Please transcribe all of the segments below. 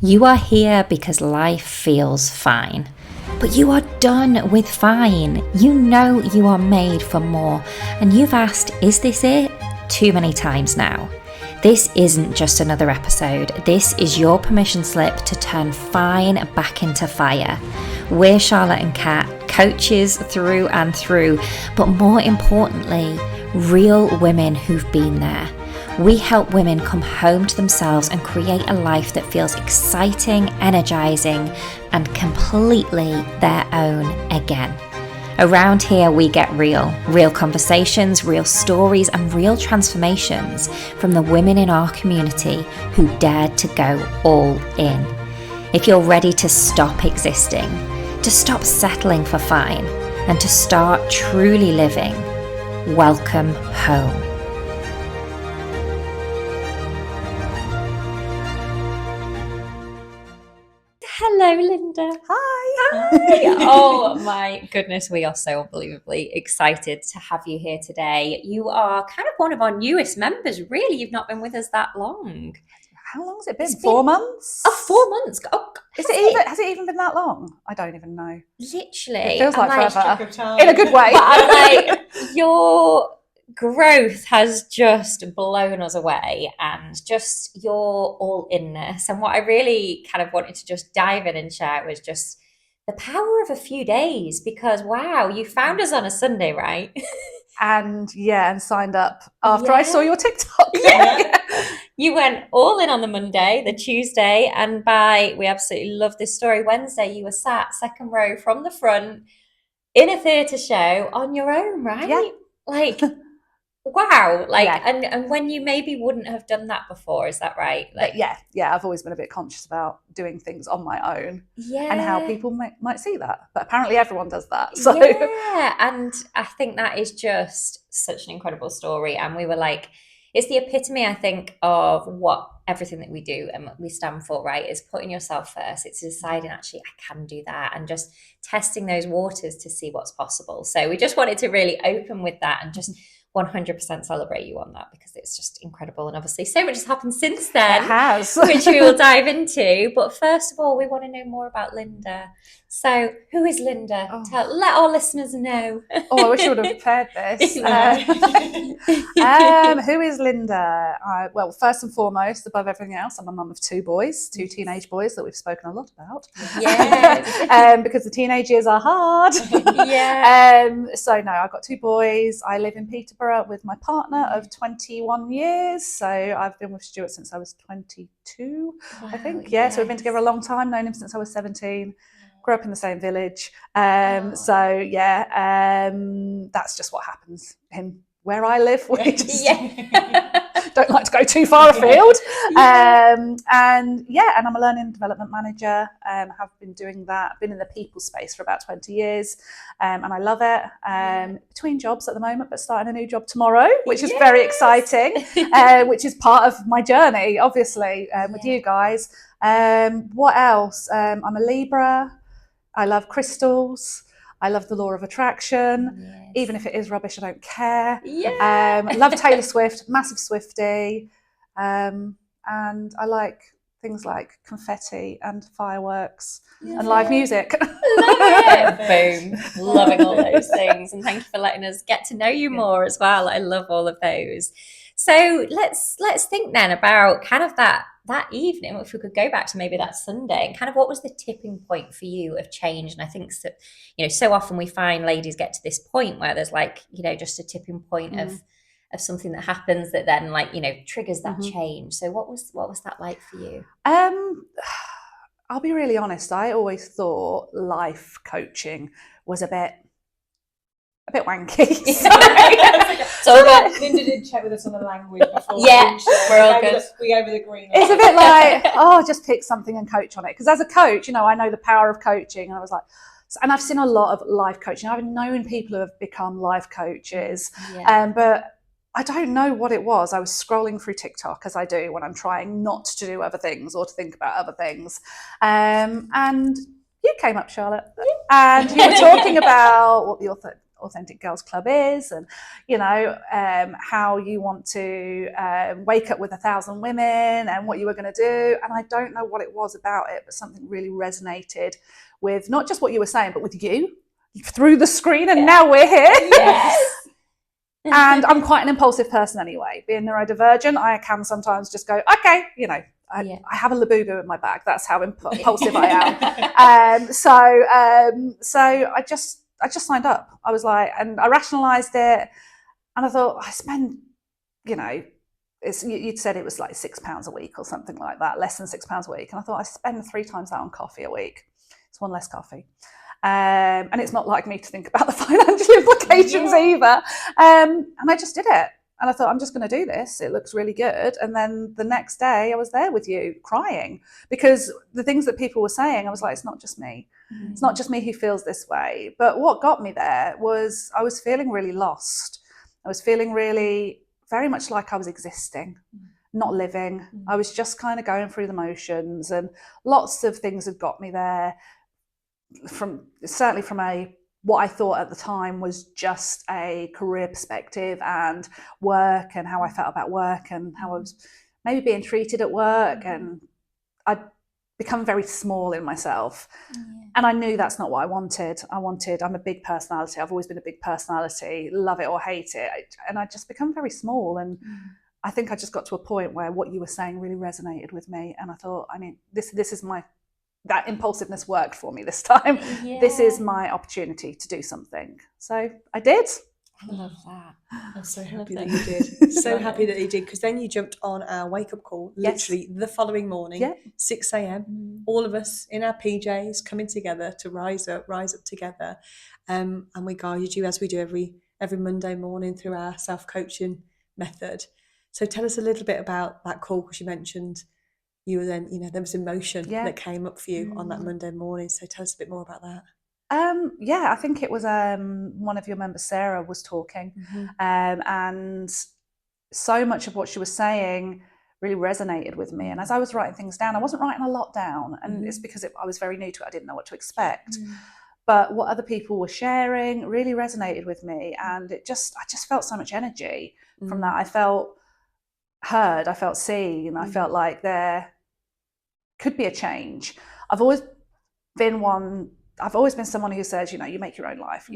You are here because life feels fine. But you are done with fine. You know you are made for more. And you've asked, is this it? Too many times now. This isn't just another episode. This is your permission slip to turn fine back into fire. We're Charlotte and Kat, coaches through and through, but more importantly, real women who've been there. We help women come home to themselves and create a life that feels exciting, energizing, and completely their own again. Around here, we get real conversations, real stories, and real transformations from the women in our community who dared to go all in. If you're ready to stop existing, to stop settling for fine, and to start truly living, welcome home. Hello, Lynda. Hi. Oh my goodness, we are so unbelievably excited to have you here today. You are kind of one of our newest members, really. You've not been with us that long. How long has it been? 4 months? Oh, 4 months. Oh, has it even been that long? I don't even know. Literally. It feels like forever. Time. In a good way. But I'm like, your growth has just blown us away, and just your all-inness. And what I really kind of wanted to just dive in and share was just the power of a few days, because wow, you found us on a Sunday, right? And signed up after I saw your TikTok. Yeah. You went all in on the Monday, the Tuesday, and we absolutely love this story, Wednesday, you were sat second row from the front in a theatre show on your own, right? Yeah. Like, wow. Like, yeah. And when you maybe wouldn't have done that before, is that right? Like, yeah. I've always been a bit conscious about doing things on my own, yeah, and how people might see that. But apparently everyone does that. So yeah, and I think that is just such an incredible story. And we were like, it's the epitome, I think, of what everything that we do and what we stand for, right? Is putting yourself first. It's deciding, actually, I can do that, and just testing those waters to see what's possible. So we just wanted to really open with that and just 100% celebrate you on that, because it's just incredible. And obviously so much has happened since then. It has. Which we will dive into. But first of all, we want to know more about Lynda. So who is Lynda? Let our listeners know. I wish I would have prepared this. Who is Lynda? Well, first and foremost, above everything else, I'm a mum of 2 boys, 2 teenage boys that we've spoken a lot about. Yeah. Because the teenage years are hard. Yeah. So no, I've got 2 boys. I live in Peterborough with my partner of 21 years. So I've been with Stuart since I was 22, I think. Yeah, so we've been together a long time, known him since I was 17. Grew up in the same village. That's just what happens in where I live. We just don't like to go too far afield. And I'm a learning and development manager. Have been doing that, been in the people space for about 20 years. And I love it. Between jobs at the moment, but starting a new job tomorrow, which is very exciting, which is part of my journey, obviously, with you guys. What else? I'm a Libra. I love crystals. I love the law of attraction. Yes. Even if it is rubbish, I don't care. Yeah. Love Taylor Swift, massive Swiftie. And I like things like confetti and fireworks and live music. Love it. Boom. Loving all those things. And thank you for letting us get to know you more as well. I love all of those. So let's think then about kind of that evening, if we could go back to maybe that Sunday, and kind of what was the tipping point for you of change. And I think so often we find ladies get to this point where there's just a tipping point of something that happens that then triggers that change. So what was that like for you? I'll be really honest, I always thought life coaching was a bit wanky. So Lynda did check with us on the language before. Yeah, we're all good. We over the green. It's a bit like, just pick something and coach on it. Because as a coach, I know the power of coaching. And I was like, and I've seen a lot of life coaching. I've known people who have become life coaches, but I don't know what it was. I was scrolling through TikTok, as I do when I'm trying not to do other things or to think about other things. And you came up, Charlotte, and you were talking about what your Authentic Girls Club is, and how you want to wake up with 1,000 women and what you were going to do. And I don't know what it was about it, but something really resonated with not just what you were saying, but with you through the screen. And now we're here. Yes. And I'm quite an impulsive person anyway. Being neurodivergent, I can sometimes just go, okay, I have a labubu in my bag. That's how impulsive I am. So I just signed up. I was like, and I rationalised it, and I thought, I spend, you'd said it was like £6 a week or something like that, less than £6 a week, and I thought I spend 3 times that on coffee a week. It's one less coffee. And it's not like me to think about the financial implications either. And I just did it. And I thought, I'm just going to do this. It looks really good. And then the next day I was there with you crying, because the things that people were saying, I was like, it's not just me. Mm-hmm. It's not just me who feels this way. But what got me there was I was feeling really lost. I was feeling really very much like I was existing, not living. Mm-hmm. I was just kind of going through the motions, and lots of things had got me there, certainly from what I thought at the time was just a career perspective and work, and how I felt about work and how I was maybe being treated at work. And I'd become very small in myself. And I knew that's not what I wanted. I'm a big personality. I've always been a big personality, love it or hate it. And I just become very small. And I think I just got to a point where what you were saying really resonated with me. And I thought, this is that impulsiveness worked for me this time. Yeah. This is my opportunity to do something. So I did. I love that. I'm so happy that you did. So happy that you did, because then you jumped on our wake-up call, literally the following morning, 6 a.m, all of us in our PJs coming together to rise up together. And we guided you, as we do every Monday morning, through our self-coaching method. So tell us a little bit about that call, because you mentioned you were then, there was emotion that came up for you on that Monday morning. So tell us a bit more about that. I think it was one of your members, Sarah, was talking, and so much of what she was saying really resonated with me. And as I was writing things down, I wasn't writing a lot down, and it's because I was very new to it. I didn't know what to expect. But what other people were sharing really resonated with me, and I just felt so much energy from that. I felt heard, I felt seen, I felt like there could be a change. I've always been someone who says, you make your own life.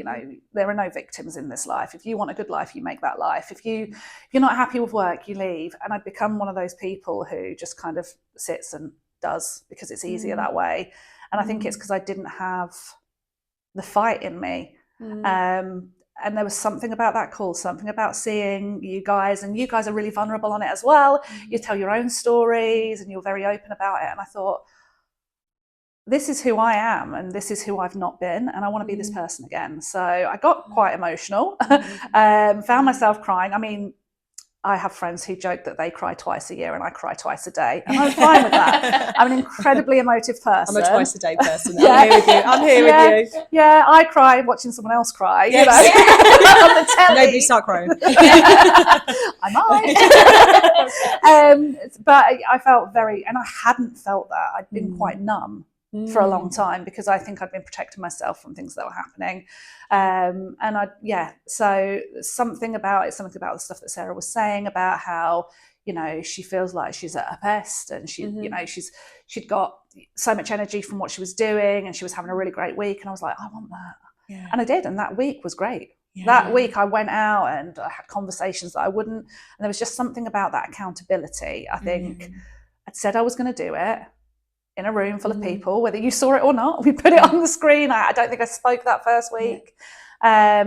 There are no victims in this life. If you want a good life, you make that life. If you're not happy with work, you leave. And I've become one of those people who just kind of sits and does, because it's easier that way. And I think it's because I didn't have the fight in me. And there was something about that call, something about seeing you guys, and you guys are really vulnerable on it as well. You tell your own stories and you're very open about it. And I thought, this is who I am, and this is who I've not been, and I want to be this person again. So I got quite emotional, found myself crying. I have friends who joke that they cry twice a year and I cry twice a day, and I'm fine with that. I'm an incredibly emotive person. I'm a twice a day person. I'm here with you. Yeah, I cry watching someone else cry. Yes. On the telly. Nobody start crying. I might. But I felt and I hadn't felt that. I'd been quite numb for a long time, because I think I'd been protecting myself from things that were happening. So something about the stuff that Sarah was saying about how, she feels like she's at her best, and she'd got so much energy from what she was doing, and she was having a really great week. And I was like, I want that. Yeah. And I did. And that week was great. Yeah. That week I went out and I had conversations that I wouldn't. And there was just something about that accountability. I think I'd said I was going to do it in a room full of people, whether you saw it or not. We put it on the screen. I don't think I spoke that first week. I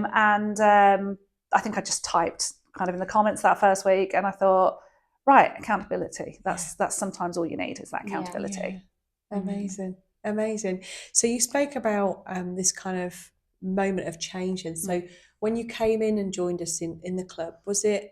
think I just typed kind of in the comments that first week, and I thought, right, accountability. That's sometimes all you need, is that accountability. Yeah. Amazing. So you spoke about this kind of moment of change. And so when you came in and joined us in the club, was there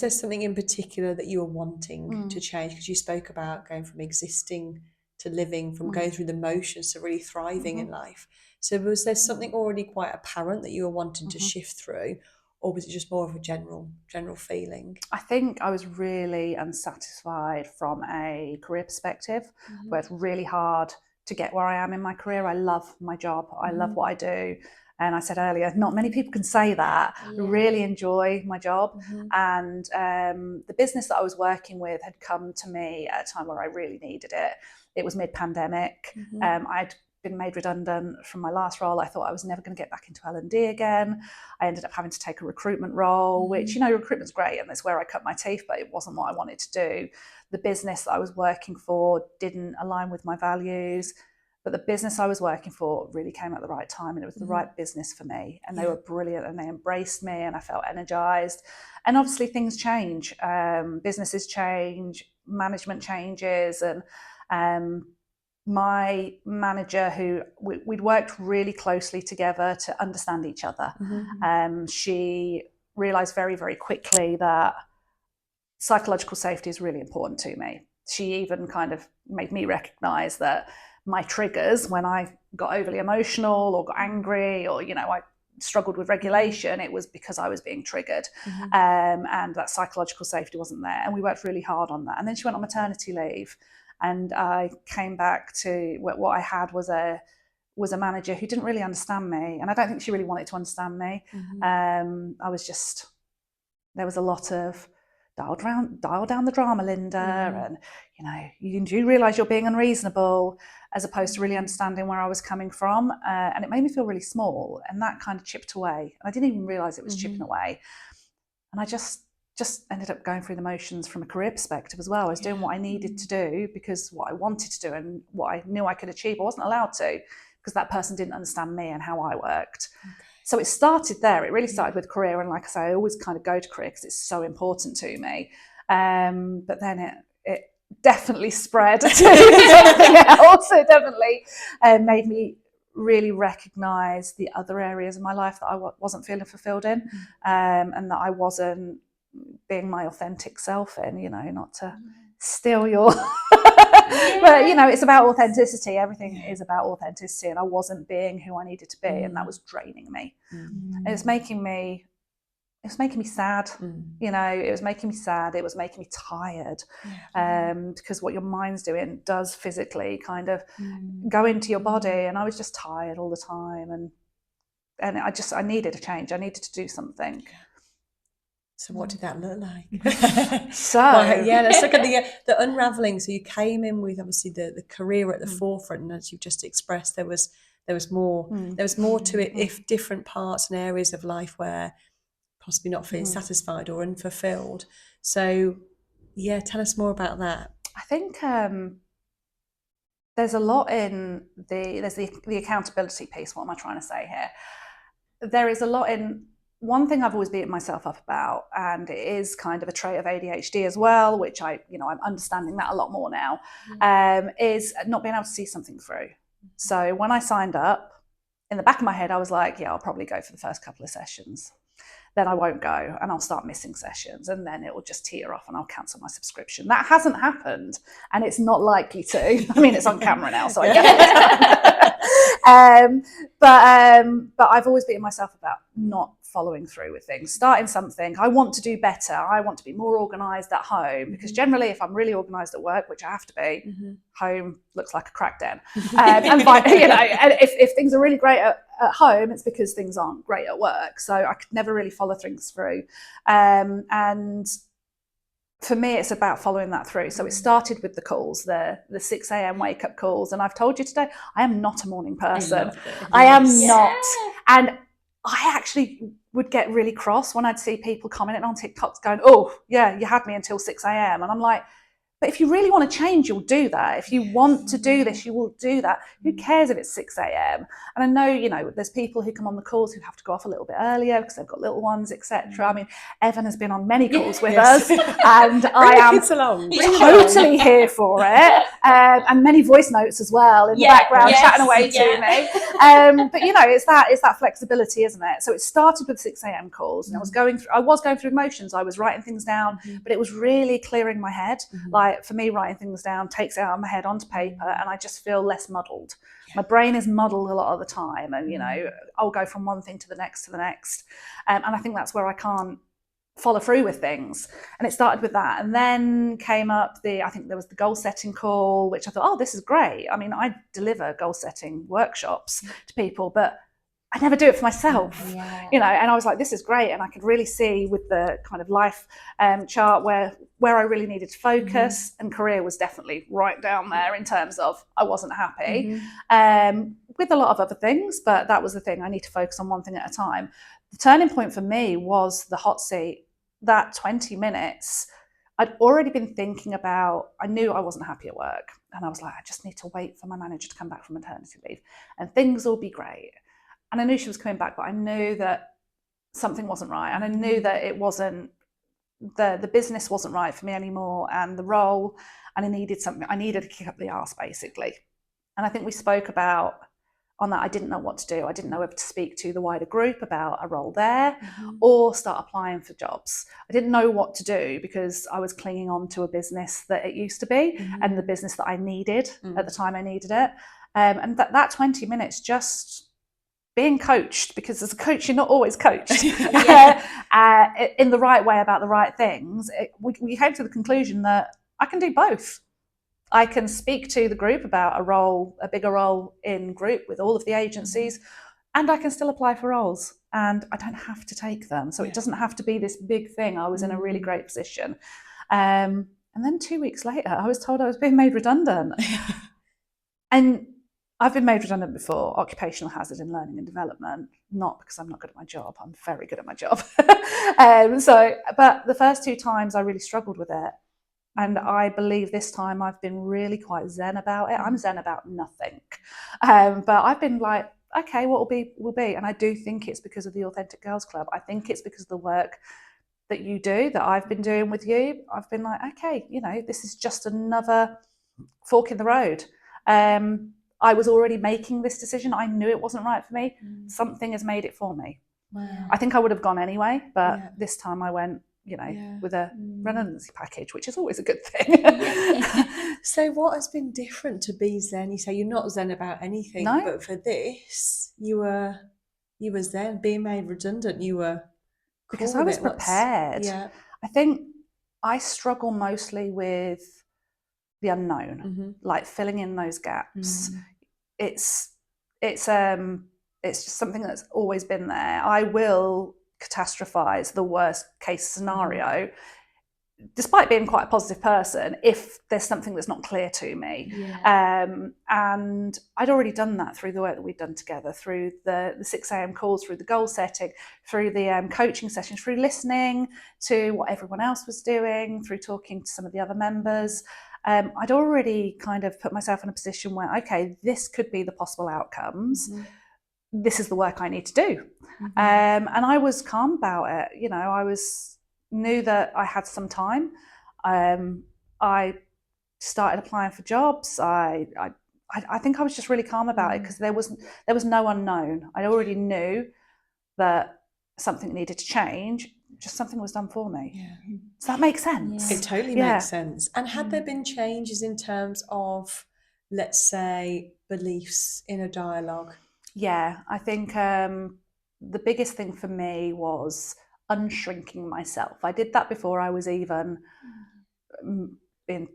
something in particular that you were wanting to change? Because you spoke about going from existing to living, from going through the motions to really thriving in life. So was there something already quite apparent that you were wanting to shift through, or was it just more of a general feeling? I think I was really unsatisfied from a career perspective. Worked really hard to get where I am in my career. I love my job. I love what I do. And I said earlier, not many people can say that. I really enjoy my job. And the business that I was working with had come to me at a time where I really needed it. It was mid-pandemic. I'd been made redundant from my last role. I thought I was never going to get back into L&D again. I ended up having to take a recruitment role, which, you know, recruitment's great and that's where I cut my teeth, but it wasn't what I wanted to do. The business that I was working for didn't align with my values. But the business I was working for really came at the right time, and it was the right business for me. And they were brilliant, and they embraced me, and I felt energized. And obviously things change, businesses change, management changes. And my manager, who we'd worked really closely together to understand each other, she realized very, very quickly that psychological safety is really important to me. She even kind of made me recognize that my triggers, when I got overly emotional or got angry, or, you know, I struggled with regulation, it was because I was being triggered, and that psychological safety wasn't there. And we worked really hard on that. And then she went on maternity leave, and I came back to what I had was a manager who didn't really understand me, and I don't think she really wanted to understand me. I was just, there was a lot of dial down the drama, Lynda, and, you know, you do realise you're being unreasonable, as opposed to really understanding where I was coming from. And it made me feel really small, and that kind of chipped away. I didn't even realise it was chipping away. And I just ended up going through the motions from a career perspective as well. I was doing what I needed to do because what I wanted to do and what I knew I could achieve, I wasn't allowed to, because that person didn't understand me and how I worked. So it started there. It really started with career. And like I say, I always kind of go to career because it's so important to me. But then it definitely spread to something else. It definitely made me really recognise the other areas of my life that I wasn't feeling fulfilled in, and that I wasn't being my authentic self in, you know, not to steal your... But, you know, it's about authenticity. Everything is about authenticity, and I wasn't being who I needed to be, and that was draining me. It was making me sad, you know, it was making me sad, it was making me tired, because what your mind's doing does physically kind of go into your body, and I was just tired all the time, and I needed a change, I needed to do something. So what did that look like? So let's look at the unravelling. So you came in with obviously the career at the forefront, and as you just expressed, there was more to it, if different parts and areas of life were possibly not feeling satisfied or unfulfilled. So tell us more about that. I think there's a lot in the accountability piece. What am I trying to say here? There is a lot in... One thing I've always beaten myself up about, and it is kind of a trait of ADHD as well, which I'm understanding that a lot more now, is not being able to see something through. So when I signed up, in the back of my head, I was like, I'll probably go for the first couple of sessions. Then I won't go, and I'll start missing sessions, and then it will just teeter off and I'll cancel my subscription. That hasn't happened, and it's not likely to. I mean, it's on camera now, so I get it. But I've always beaten myself about not following through with things, starting something. I want to do better. I want to be more organised at home, because generally if I'm really organised at work, which I have to be, home looks like a crack den. And you know, and if things are really great at home, it's because things aren't great at work. So I could never really follow things through. And for me, it's about following that through. So it started with the calls, the 6 a.m. wake up calls. And I've told you today, I am not a morning person. I am not. And I actually would get really cross when I'd see people commenting on TikToks going, oh, yeah, you had me until 6 a.m. And I'm like, but if you really want to change, you'll do that. If you want to do this, you will do that. Who cares if it's 6 a.m? And I know, you know, there's people who come on the calls who have to go off a little bit earlier because they've got little ones, etc. I mean, Evan has been on many calls with us, and I am totally here for it. And many voice notes as well in the background, chatting away to me. But you know, it's that flexibility, isn't it? So it started with 6 a.m. calls, and I was going through emotions. I was writing things down, but it was really clearing my head. Like, for me, writing things down takes it out of my head onto paper, and I just feel less muddled. My brain is muddled a lot of the time, and you know, I'll go from one thing to the next, and I think that's where I can't follow through with things. And it started with that, and then came up I think there was the goal setting call, which I thought, oh, this is great. I mean, I deliver goal setting workshops to people, but I never do it for myself, Yeah. you know, and I was like, this is great. And I could really see with the kind of life chart where I really needed to focus, and career was definitely right down there in terms of I wasn't happy with a lot of other things, but that was the thing. I need to focus on one thing at a time. The turning point for me was the hot seat. That 20 minutes, I'd already been thinking about, I knew I wasn't happy at work. And I was like, I just need to wait for my manager to come back from maternity leave and things will be great. And I knew she was coming back, but I knew that something wasn't right. And I knew that it wasn't, the business wasn't right for me anymore, and the role, and I needed something. I needed to kick up the arse, basically. And I think we spoke about on that. I didn't know what to do. I didn't know whether to speak to the wider group about a role there or start applying for jobs. I didn't know what to do because I was clinging on to a business that it used to be and the business that I needed at the time I needed it. And that 20 minutes just being coached, because as a coach, you're not always coached in the right way about the right things. We came to the conclusion that I can do both. I can speak to the group about a role, a bigger role in group with all of the agencies, and I can still apply for roles, and I don't have to take them. So it doesn't have to be this big thing. I was in a really great position. And then 2 weeks later, I was told I was being made redundant. And I've been made redundant before, occupational hazard in learning and development, not because I'm not good at my job. I'm very good at my job. But the first 2 times I really struggled with it. And I believe this time I've been really quite zen about it. I'm zen about nothing. But I've been like, okay, what will be. And I do think it's because of the Authentic Girls Club. I think it's because of the work that you do, that I've been doing with you. I've been like, okay, you know, this is just another fork in the road. I was already making this decision. I knew it wasn't right for me. Something has made it for me. Wow. I think I would have gone anyway, but this time I went, you know, with a redundancy package, which is always a good thing. So what has been different to be zen? You say you're not zen about anything, but for this, you were zen. Being made redundant, you were cool because I was prepared. I think I struggle mostly with the unknown, like filling in those gaps. It's just something that's always been there. I will catastrophize the worst case scenario, despite being quite a positive person, if there's something that's not clear to me. And I'd already done that through the work that we'd done together, through the 6 a.m. calls, through the goal setting, through the coaching sessions, through listening to what everyone else was doing, through talking to some of the other members. I'd already kind of put myself in a position where, okay, this could be the possible outcomes. This is the work I need to do. And I was calm about it. You know, I knew that I had some time. I started applying for jobs. I think I was just really calm about it because there was no unknown. I already knew that something needed to change. Just something was done for me. Does that make sense? It totally makes sense. And had there been changes in terms of, let's say, beliefs in a dialogue? Yeah, I think the biggest thing for me was unshrinking myself. I did that before I was even being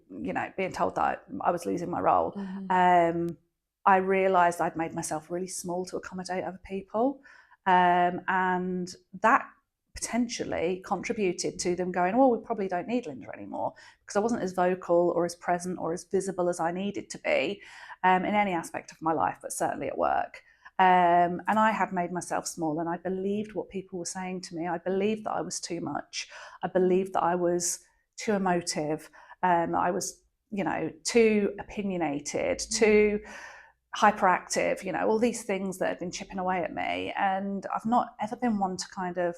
told that I was losing my role. I realised I'd made myself really small to accommodate other people, and that potentially contributed to them going, well, we probably don't need Lynda anymore, because I wasn't as vocal or as present or as visible as I needed to be in any aspect of my life, but certainly at work. And I had made myself small, and I believed what people were saying to me. I believed that I was too much. I believed that I was too emotive, that I was, you know, too opinionated, too hyperactive, you know, all these things that had been chipping away at me. And I've not ever been one to kind of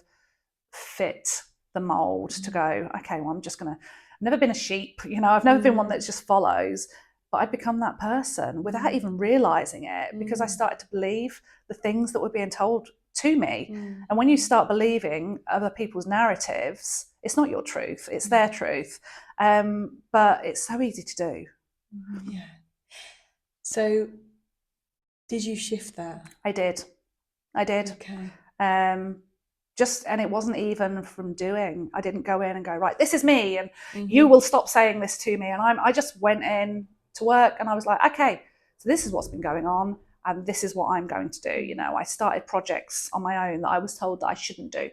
fit the mould to go, okay, well, I've never been a sheep, you know, I've never been one that just follows. But I'd become that person without even realising it, because I started to believe the things that were being told to me. And when you start believing other people's narratives, it's not your truth, it's their truth. But it's so easy to do. So did you shift that? I did. Okay. And it wasn't even from doing. I didn't go in and go, right, this is me, and you will stop saying this to me. And I just went in to work, and I was like, okay, so this is what's been going on. and this is what I'm going to do. You know, I started projects on my own that I was told that I shouldn't do.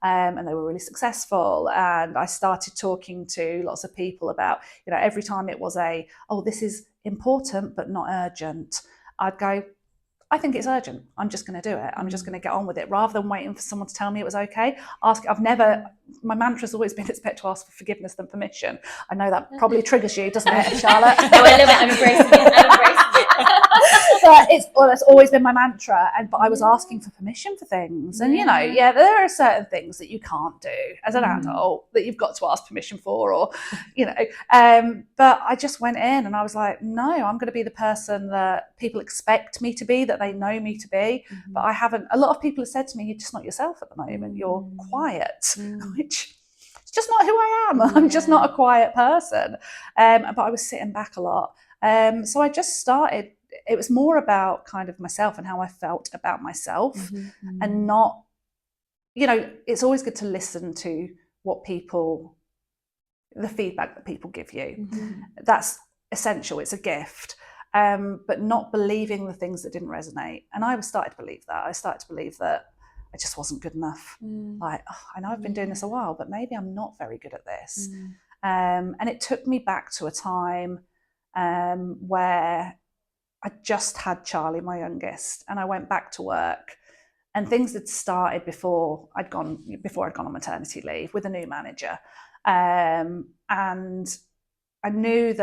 And they were really successful. And I started talking to lots of people about, you know, every time it was this is important but not urgent, I'd go, I think it's urgent. I'm just going to do it. I'm just going to get on with it rather than waiting for someone to tell me it was okay. My mantra's always been it's better to ask for forgiveness than permission. I know that probably triggers you, doesn't it, Charlotte? No, I love it. I'm embracing it. But that's always been my mantra. But I was asking for permission for things. And, you know, there are certain things that you can't do as an adult that you've got to ask permission for, or, you know. But I just went in and I was like, no, I'm going to be the person that people expect me to be, that they know me to be. But I haven't. A lot of people have said to me, you're just not yourself at the moment. You're quiet, which is just not who I am. I'm just not a quiet person. But I was sitting back a lot. So I just started. It was more about kind of myself and how I felt about myself, and not, you know, it's always good to listen to the feedback that people give you. That's essential. It's a gift. But not believing the things that didn't resonate. And I started to believe that. I started to believe that I just wasn't good enough. Like, I know I've been doing this a while, but maybe I'm not very good at this. And it took me back to a time where I just had Charlie, my youngest, and I went back to work, and things had started before I'd gone on maternity leave with a new manager. And I knew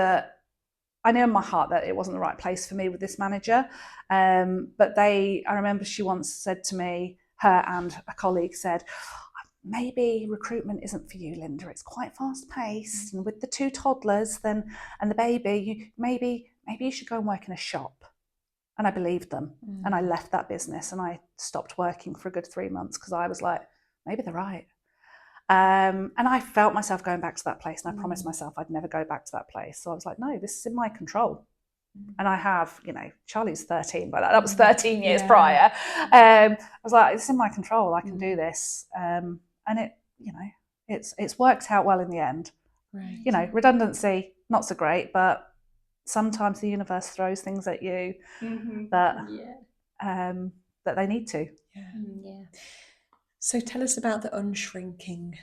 in my heart that it wasn't the right place for me with this manager. But I remember she once said to me, her and a colleague said, maybe recruitment isn't for you, Lynda. It's quite fast paced. And with the 2 toddlers and the baby, maybe you should go and work in a shop. And I believed them. And I left that business and I stopped working for a good 3 months because I was like, maybe they're right. And I felt myself going back to that place, and I promised myself I'd never go back to that place. So I was like, no, this is in my control. And I have, you know, Charlie's 13 by that was 13 years prior. I was like, it's in my control, I can do this. And it, you know, it's worked out well in the end. Right. You know, redundancy, not so great, but sometimes the universe throws things at you that they need to. So tell us about the unshrinking.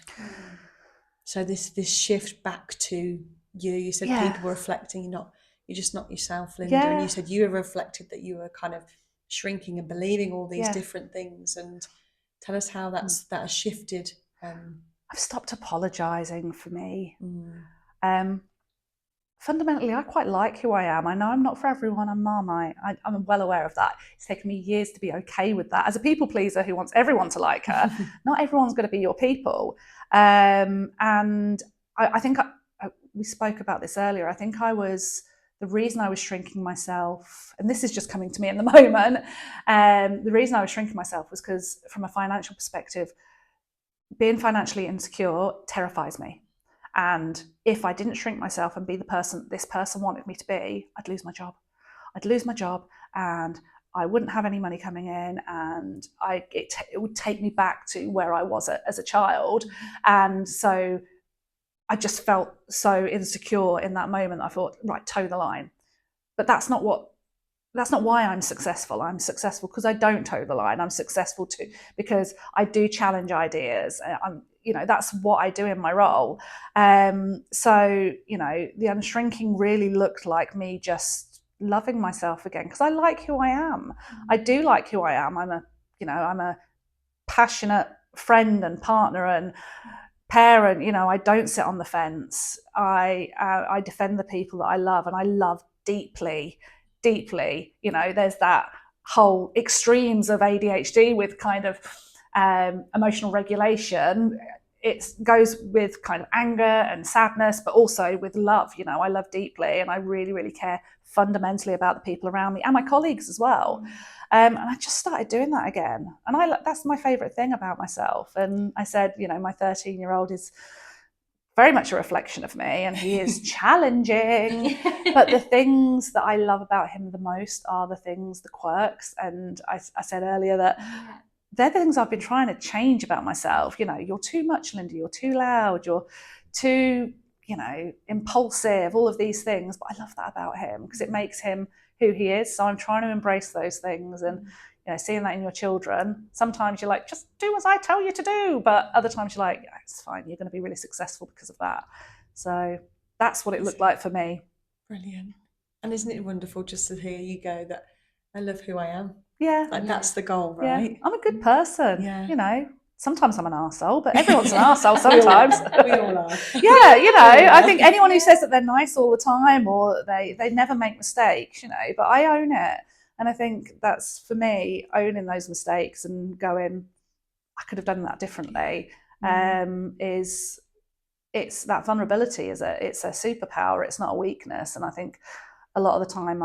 So this shift back to you. You said people were reflecting, you're just not yourself, Lynda. And you said you were reflected that you were kind of shrinking and believing all these different things. And tell us how that has shifted. I've stopped apologising for me. Fundamentally, I quite like who I am. I know I'm not for everyone. I'm Marmite. I'm well aware of that. It's taken me years to be okay with that. As a people pleaser who wants everyone to like her, not everyone's going to be your people. And I think we spoke about this earlier. I think the reason I was shrinking myself, and this is just coming to me in the moment, the reason I was shrinking myself was because from a financial perspective, being financially insecure terrifies me. And if I didn't shrink myself and be the person this person wanted me to be, I'd lose my job. And I wouldn't have any money coming in, and it would take me back to where I was as a child. And so I just felt so insecure in that moment. I thought, right, toe the line. But that's not why I'm successful. I'm successful because I don't toe the line. I'm successful too because I do challenge ideas. That's what I do in my role. So, you know, the unshrinking really looked like me just loving myself again, because I like who I am. I do like who I am. I'm a passionate friend and partner and parent. You know, I don't sit on the fence. I defend the people that I love, and I love deeply. You know, there's that whole extremes of ADHD with kind of emotional regulation. It goes with kind of anger and sadness, but also with love. You know, I love deeply, and I really, really care fundamentally about the people around me and my colleagues as well. And I just started doing that again. And that's my favourite thing about myself. And I said, you know, my 13-year-old is very much a reflection of me, and he is challenging. But the things that I love about him the most are the quirks. And I said earlier that they're the things I've been trying to change about myself. You know, you're too much, Lynda, you're too loud, you're too, you know, impulsive, all of these things. But I love that about him because it makes him who he is. So I'm trying to embrace those things, and seeing that in your children. Sometimes you're like, just do as I tell you to do, but other times you're like, yeah, it's fine, you're going to be really successful because of that. So that's what it looked like for me. Brilliant. And isn't it wonderful just to hear you go that I love who I am? Yeah. Like that's the goal, right? Yeah. I'm a good person. Yeah. Sometimes I'm an arsehole, but everyone's an arsehole sometimes. We all are. Yeah, I think anyone who says that they're nice all the time or they never make mistakes, but I own it. And I think that's, for me, owning those mistakes and going, I could have done that differently, it's that vulnerability, it's a superpower, it's not a weakness. And I think a lot of the time,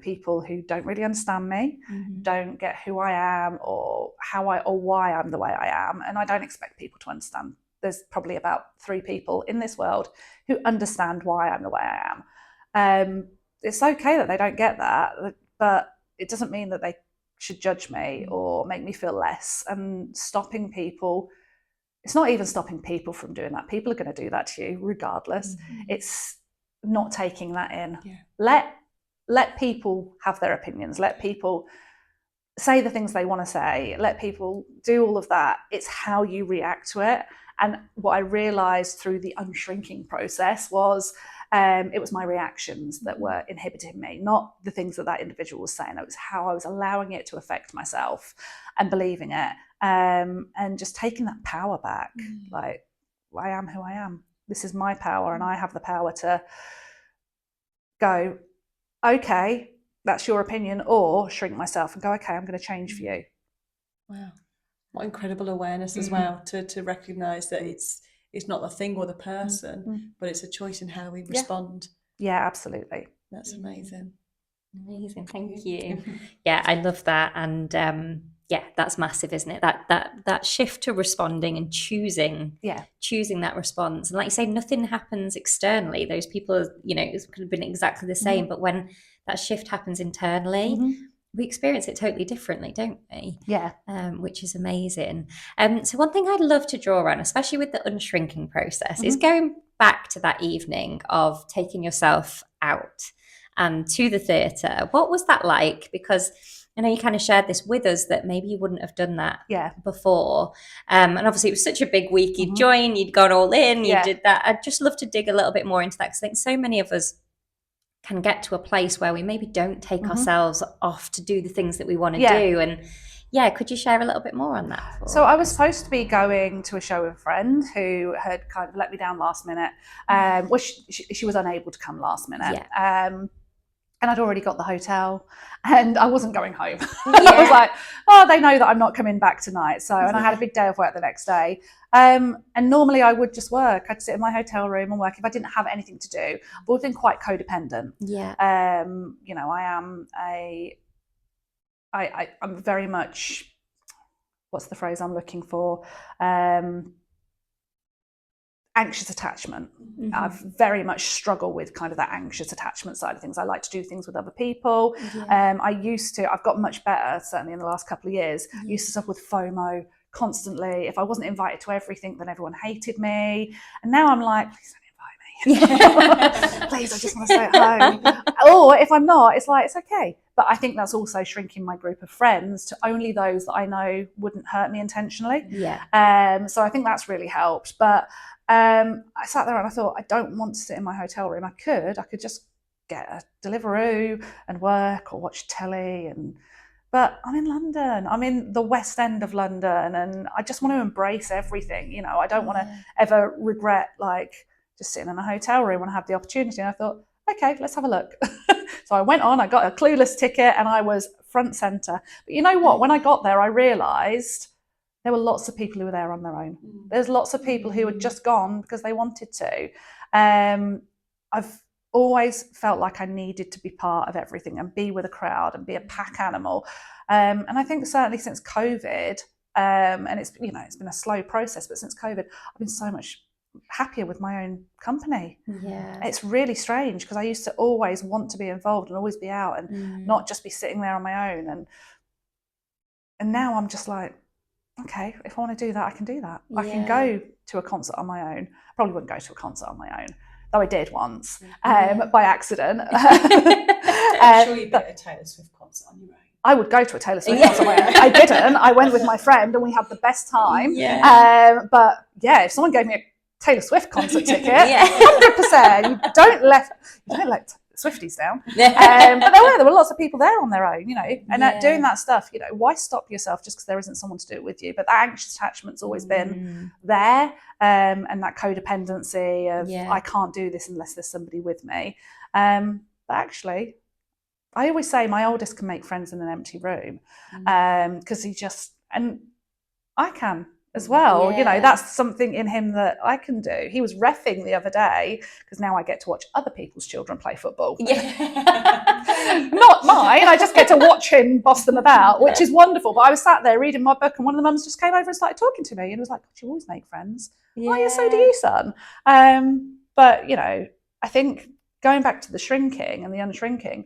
people who don't really understand me, don't get who I am or why I'm the way I am, and I don't expect people to understand. There's probably about 3 people in this world who understand why I'm the way I am. It's okay that they don't get that, but it doesn't mean that they should judge me or make me feel less. And stopping people, it's not even stopping people from doing that. People are going to do that to you regardless. It's not taking that in. Let people have their opinions, let people say the things they want to say, let people do all of that. It's how you react to it. And what I realized through the unshrinking process was it was my reactions that were inhibiting me, not the things that individual was saying. It was how I was allowing it to affect myself and believing it, and just taking that power back. Like, I am who I am. This is my power, and I have the power to go, okay, that's your opinion, or shrink myself and go, okay, I'm going to change for you. Wow. What incredible awareness as well to recognise that it's not the thing or the person, but it's a choice in how we respond. Yeah, absolutely. That's amazing. Amazing, thank you. Yeah, I love that. And that's massive, isn't it? That shift to responding and choosing that response. And like you say, nothing happens externally. Those people, it could have been exactly the same, but when that shift happens internally, we experience it totally differently, don't we? Yeah. Which is amazing. So one thing I'd love to draw on, especially with the unshrinking process, is going back to that evening of taking yourself out and to the theatre. What was that like? Because I know you kind of shared this with us that maybe you wouldn't have done that before. And obviously it was such a big week. You'd joined, you'd gone all in, you did that. I'd just love to dig a little bit more into that, because I think so many of us can get to a place where we maybe don't take ourselves off to do the things that we want to do. And could you share a little bit more on that? So I was supposed to be going to a show with a friend who had kind of let me down last minute. Well, she was unable to come last minute. And I'd already got the hotel and I wasn't going home. I was like, oh, they know that I'm not coming back tonight. So, and I had a big day of work the next day. And normally I would just work. I'd sit in my hotel room and work if I didn't have anything to do. I've always been quite codependent. I'm very much, what's the phrase I'm looking for? Anxious attachment. I've very much struggled with kind of that anxious attachment side of things. I like to do things with other people. I've got much better, certainly in the last couple of years. I used to suffer with FOMO constantly. If I wasn't invited to everything, then everyone hated me. And now I'm like, please don't invite me. Please, I just want to stay at home. Or if I'm not, it's like, it's okay. But I think that's also shrinking my group of friends to only those that I know wouldn't hurt me intentionally. So I think that's really helped. But I sat there and I thought, I don't want to sit in my hotel room. I could just get a Deliveroo and work or watch telly, but I'm in London. I'm in the West End of London, and I just want to embrace everything. I don't want to ever regret like just sitting in a hotel room when I have the opportunity. And I thought, okay, let's have a look. So I went on, I got a Clueless ticket, and I was front centre. But you know what? When I got there, I realised there were lots of people who were there on their own. There's lots of people who had just gone because they wanted to. I've always felt like I needed to be part of everything and be with a crowd and be a pack animal. And I think certainly since COVID, and it's been a slow process, but since COVID, I've been so much happier with my own company. It's really strange because I used to always want to be involved and always be out and not just be sitting there on my own. And now I'm just like, okay, if I want to do that, I can do that. I can go to a concert on my own. I probably wouldn't go to a concert on my own. though I did once by accident. I'm sure you bit a Taylor Swift concert on your own. I would go to a Taylor Swift concert on my own. I didn't. I went with my friend and we had the best time. But yeah, if someone gave me a Taylor Swift concert ticket, 100%. You don't let Swifties down. But there were lots of people there on their own, you know, and doing that stuff, you know, why stop yourself just because there isn't someone to do it with you? But that anxious attachment's always been there, and that codependency of I can't do this unless there's somebody with me. But actually, I always say my oldest can make friends in an empty room, because and I can as well. You know, that's something in him that I can do. He was reffing the other day because now I get to watch other people's children play football. Not mine. I just get to watch him boss them about, which is wonderful. But I was sat there reading my book and one of the mums just came over and started talking to me and was like, you always make friends. Oh, yeah, so do you, son. But, you know, I think going back to the shrinking and the unshrinking,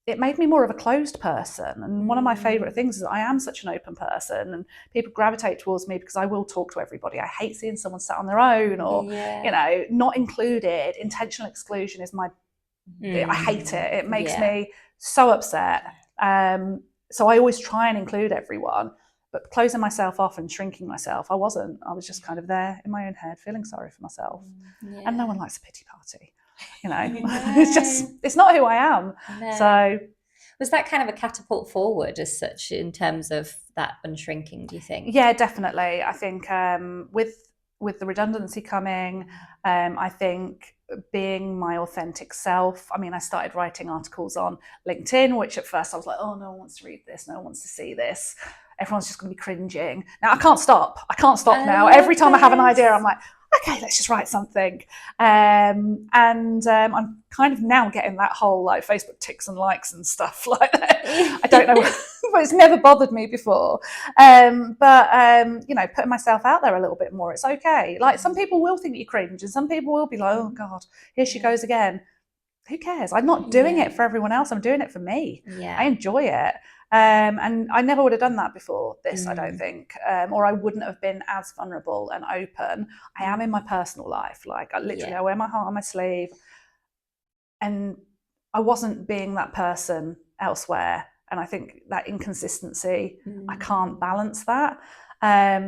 it made me more of a closed person. And one of my favourite things is that I am such an open person and people gravitate towards me because I will talk to everybody. I hate seeing someone sat on their own or, you know, not included. Intentional exclusion is I hate it. It makes me so upset. So I always try and include everyone, but closing myself off and shrinking myself, I wasn't. I was just kind of there in my own head, feeling sorry for myself. And no one likes a pity party. You know, it's not who I am. So was that kind of a catapult forward as such in terms of that unshrinking, do you think? Yeah, definitely. I think with the redundancy coming, I think being my authentic self. I mean, I started writing articles on LinkedIn, which at first I was like, oh, no one wants to read this, no one wants to see this. Everyone's just going to be cringing. Now I can't stop now. Every time I have an idea, I'm like, okay, let's just write something. I'm kind of now getting that whole like Facebook ticks and likes and stuff like that. I don't know, but it's never bothered me before. You know, putting myself out there a little bit more, it's okay. Like some people will think you cringe and some people will be like, oh God, here she goes again. Who cares? I'm not doing it for everyone else. I'm doing it for me. I enjoy it. And I never would have done that before this, I don't think, or I wouldn't have been as vulnerable and open. I am in my personal life. Like I literally, I wear my heart on my sleeve, and I wasn't being that person elsewhere. And I think that inconsistency, I can't balance that.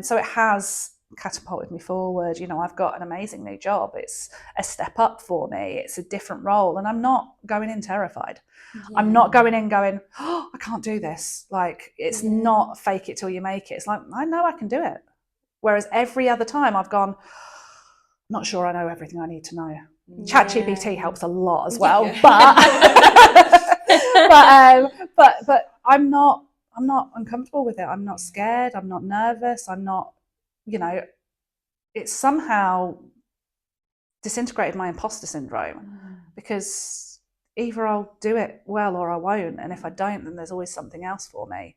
So it has catapulted me forward. You know, I've got an amazing new job. It's a step up for me. It's a different role, and I'm not going in terrified. I'm not going in going, oh, I can't do this. Like it's not fake it till you make it. It's like, I know I can do it. Whereas every other time I've gone, not sure I know everything I need to know. ChatGPT helps a lot as well, but I'm not uncomfortable with it. I'm not scared. I'm not nervous. I'm not, you know, it's somehow disintegrated my imposter syndrome because either I'll do it well or I won't. And if I don't, then there's always something else for me.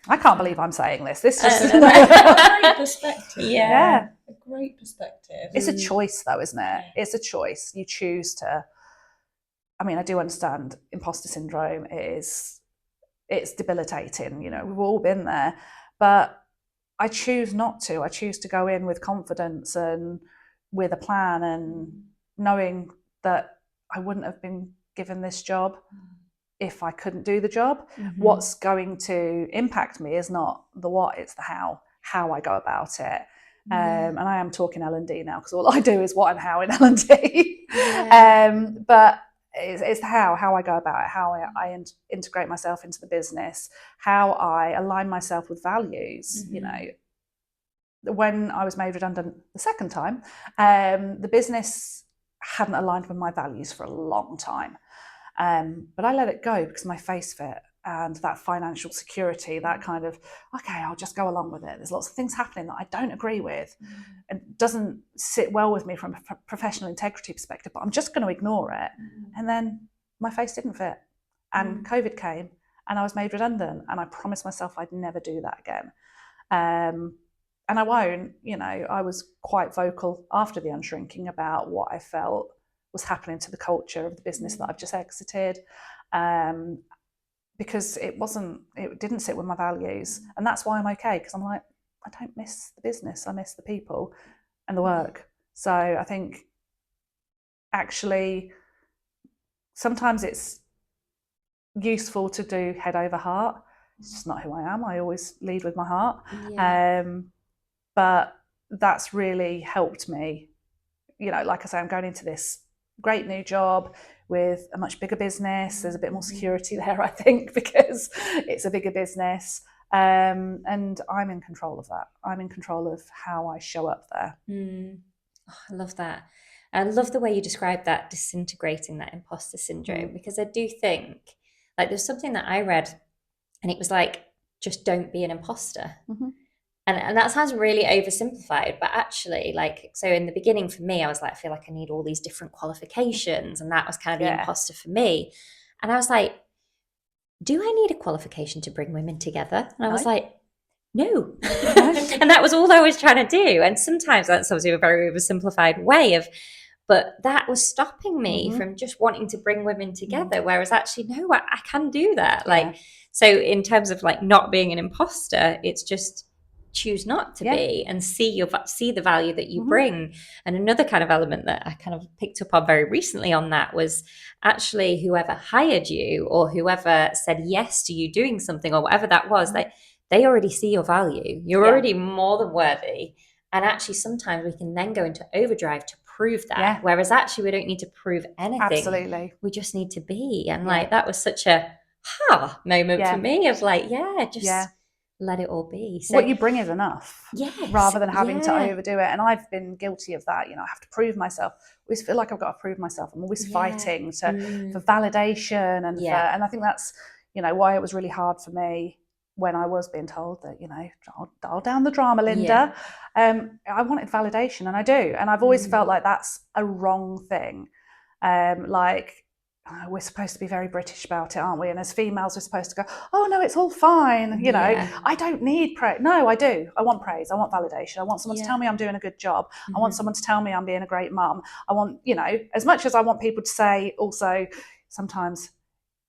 I can't believe I'm saying this. This is a great perspective. Yeah. A great perspective. It's a choice though, isn't it? It's a choice. You choose to, I mean, I do understand imposter syndrome it's debilitating, you know, we've all been there, but I choose not to. I choose to go in with confidence and with a plan and knowing that I wouldn't have been given this job if I couldn't do the job. What's going to impact me is not the what, it's the how I go about it. And I am talking L&D now because all I do is what and how in L&D. But it's the how I go about it, how I integrate myself into the business, how I align myself with values. You know, when I was made redundant the second time, the business hadn't aligned with my values for a long time. But I let it go because my face fit and that financial security, that kind of, okay, I'll just go along with it. There's lots of things happening that I don't agree with and doesn't sit well with me from a professional integrity perspective, but I'm just going to ignore it. And then my face didn't fit and COVID came and I was made redundant and I promised myself I'd never do that again. And I won't, you know, I was quite vocal after the unshrinking about what I felt was happening to the culture of the business that I've just exited, because it didn't sit with my values. And that's why I'm okay, because I'm like, I don't miss the business, I miss the people and the work. So I think actually sometimes it's useful to do head over heart. It's just not who I am. I always lead with my heart. But that's really helped me. Like I say, I'm going into this great new job with a much bigger business. There's a bit more security there, I think, because it's a bigger business. And I'm in control of that. I'm in control of how I show up there. Oh, I love that. I love the way you describe that, disintegrating that imposter syndrome, because I do think, like, there's something that I read and it was like, just don't be an imposter. And that sounds really oversimplified, but actually, like, so in the beginning for me, I was like, I feel like I need all these different qualifications, and that was kind of the imposter for me. And I was like, do I need a qualification to bring women together? And I was like, no. And that was all I was trying to do. And sometimes that's obviously a very oversimplified way of, but that was stopping me from just wanting to bring women together. Whereas actually, no, I can do that. Like, so in terms of like not being an imposter, it's just choose not to be, and see the value that you bring. And another kind of element that I kind of picked up on very recently on that was actually whoever hired you or whoever said yes to you doing something or whatever that was, they already see your value. You're already more than worthy. And actually sometimes we can then go into overdrive to prove that, whereas actually we don't need to prove anything. Absolutely. We just need to be. And like that was such a moment for me of like, let it all be. So what you bring is enough, rather than having to overdo it. And I've been guilty of that. I have to prove myself. I always feel like I've got to prove myself. I'm always fighting for validation, and and I think that's why it was really hard for me when I was being told that dial down the drama, Lynda. I wanted validation, and I do, and I've always felt like that's a wrong thing. We're supposed to be very British about it, aren't we? And as females, we're supposed to go, oh no, it's all fine. I don't need praise. No, I do. I want praise. I want validation. I want someone to tell me I'm doing a good job. I want someone to tell me I'm being a great mum. I want, as much as I want people to say also sometimes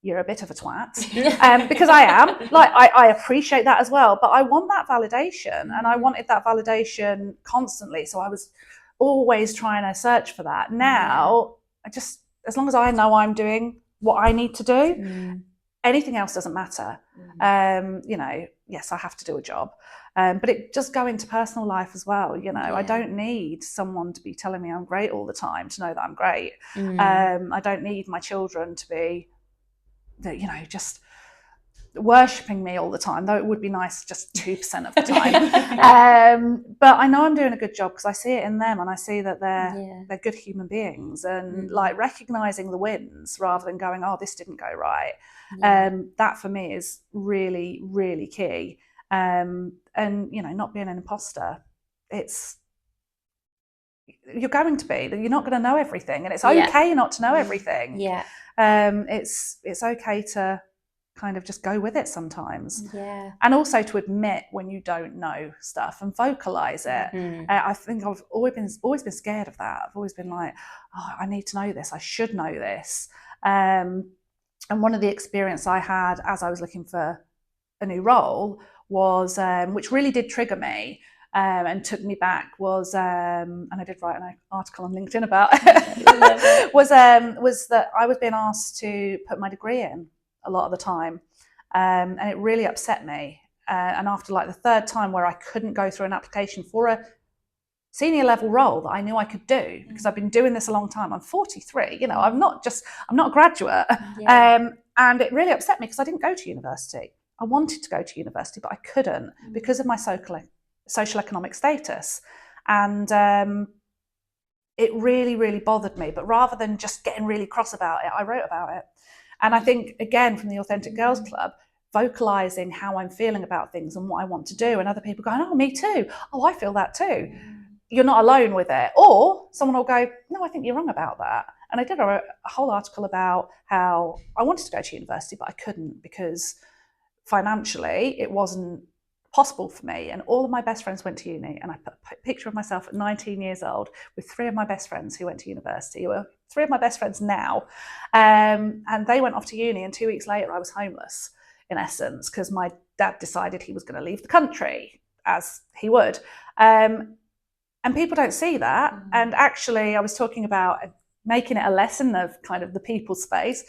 you're a bit of a twat, because I am. Like, I appreciate that as well. But I want that validation, and I wanted that validation constantly. So I was always trying to search for that. Now, as long as I know I'm doing what I need to do, anything else doesn't matter. Yes, I have to do a job, but it does go into personal life as well. I don't need someone to be telling me I'm great all the time to know that I'm great. I don't need my children to be, just worshipping me all the time, though it would be nice just 2% of the time. But I know I'm doing a good job because I see it in them, and I see that they're good human beings, and like recognizing the wins rather than going, oh, this didn't go right. That for me is really, really key. And not being an imposter, you're going to be, you're not going to know everything, and it's okay not to know everything. It's okay to kind of just go with it sometimes, and also to admit when you don't know stuff and vocalize it. I think I've always been scared of that. I've always been like, oh, I need to know this, I should know this. And one of the experience I had as I was looking for a new role was, which really did trigger me, and took me back, was, and I did write an article on LinkedIn about it, was that I was being asked to put my degree in a lot of the time, and it really upset me. And after like the third time where I couldn't go through an application for a senior level role that I knew I could do, because I've been doing this a long time. I'm 43, I'm not a graduate. And it really upset me because I didn't go to university. I wanted to go to university, but I couldn't because of my social economic status. And it really, really bothered me. But rather than just getting really cross about it, I wrote about it. And I think, again, from the Authentic Girls Club, vocalising how I'm feeling about things and what I want to do, and other people going, oh, me too. Oh, I feel that too. You're not alone with it. Or someone will go, no, I think you're wrong about that. And I did a whole article about how I wanted to go to university, but I couldn't because financially it wasn't possible for me. And all of my best friends went to uni, and I put a picture of myself at 19 years old with 3 of my best friends who went to university, who are 3 of my best friends now, and they went off to uni, and 2 weeks later I was homeless, in essence, because my dad decided he was going to leave the country, as he would. And people don't see that. And actually I was talking about making it a lesson of kind of the people space.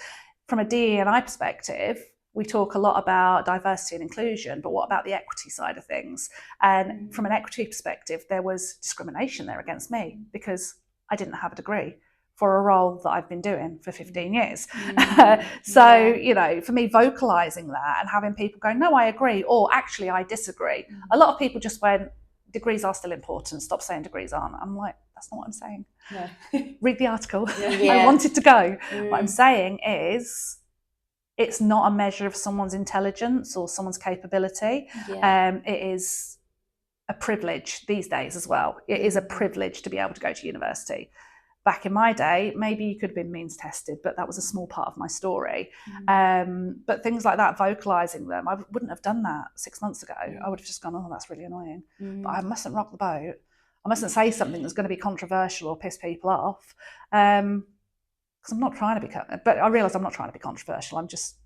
From a DE&I perspective, we talk a lot about diversity and inclusion, but what about the equity side of things? And from an equity perspective, there was discrimination there against me because I didn't have a degree for a role that I've been doing for 15 years. So, you know, for me, vocalizing that and having people go, no, I agree, or actually I disagree. A lot of people just went, degrees are still important, stop saying degrees aren't. I'm like, that's not what I'm saying. No. Read the article. I wanted to go. What I'm saying is, it's not a measure of someone's intelligence or someone's capability. It is a privilege these days as well. It is a privilege to be able to go to university. Back in my day, maybe you could have been means tested, but that was a small part of my story. But things like that, vocalising them, I wouldn't have done that 6 months ago. I would have just gone, oh, that's really annoying. But I mustn't rock the boat. I mustn't say something that's going to be controversial or piss people off. Because I'm not trying to be, but I realise I'm not trying to be controversial. I'm just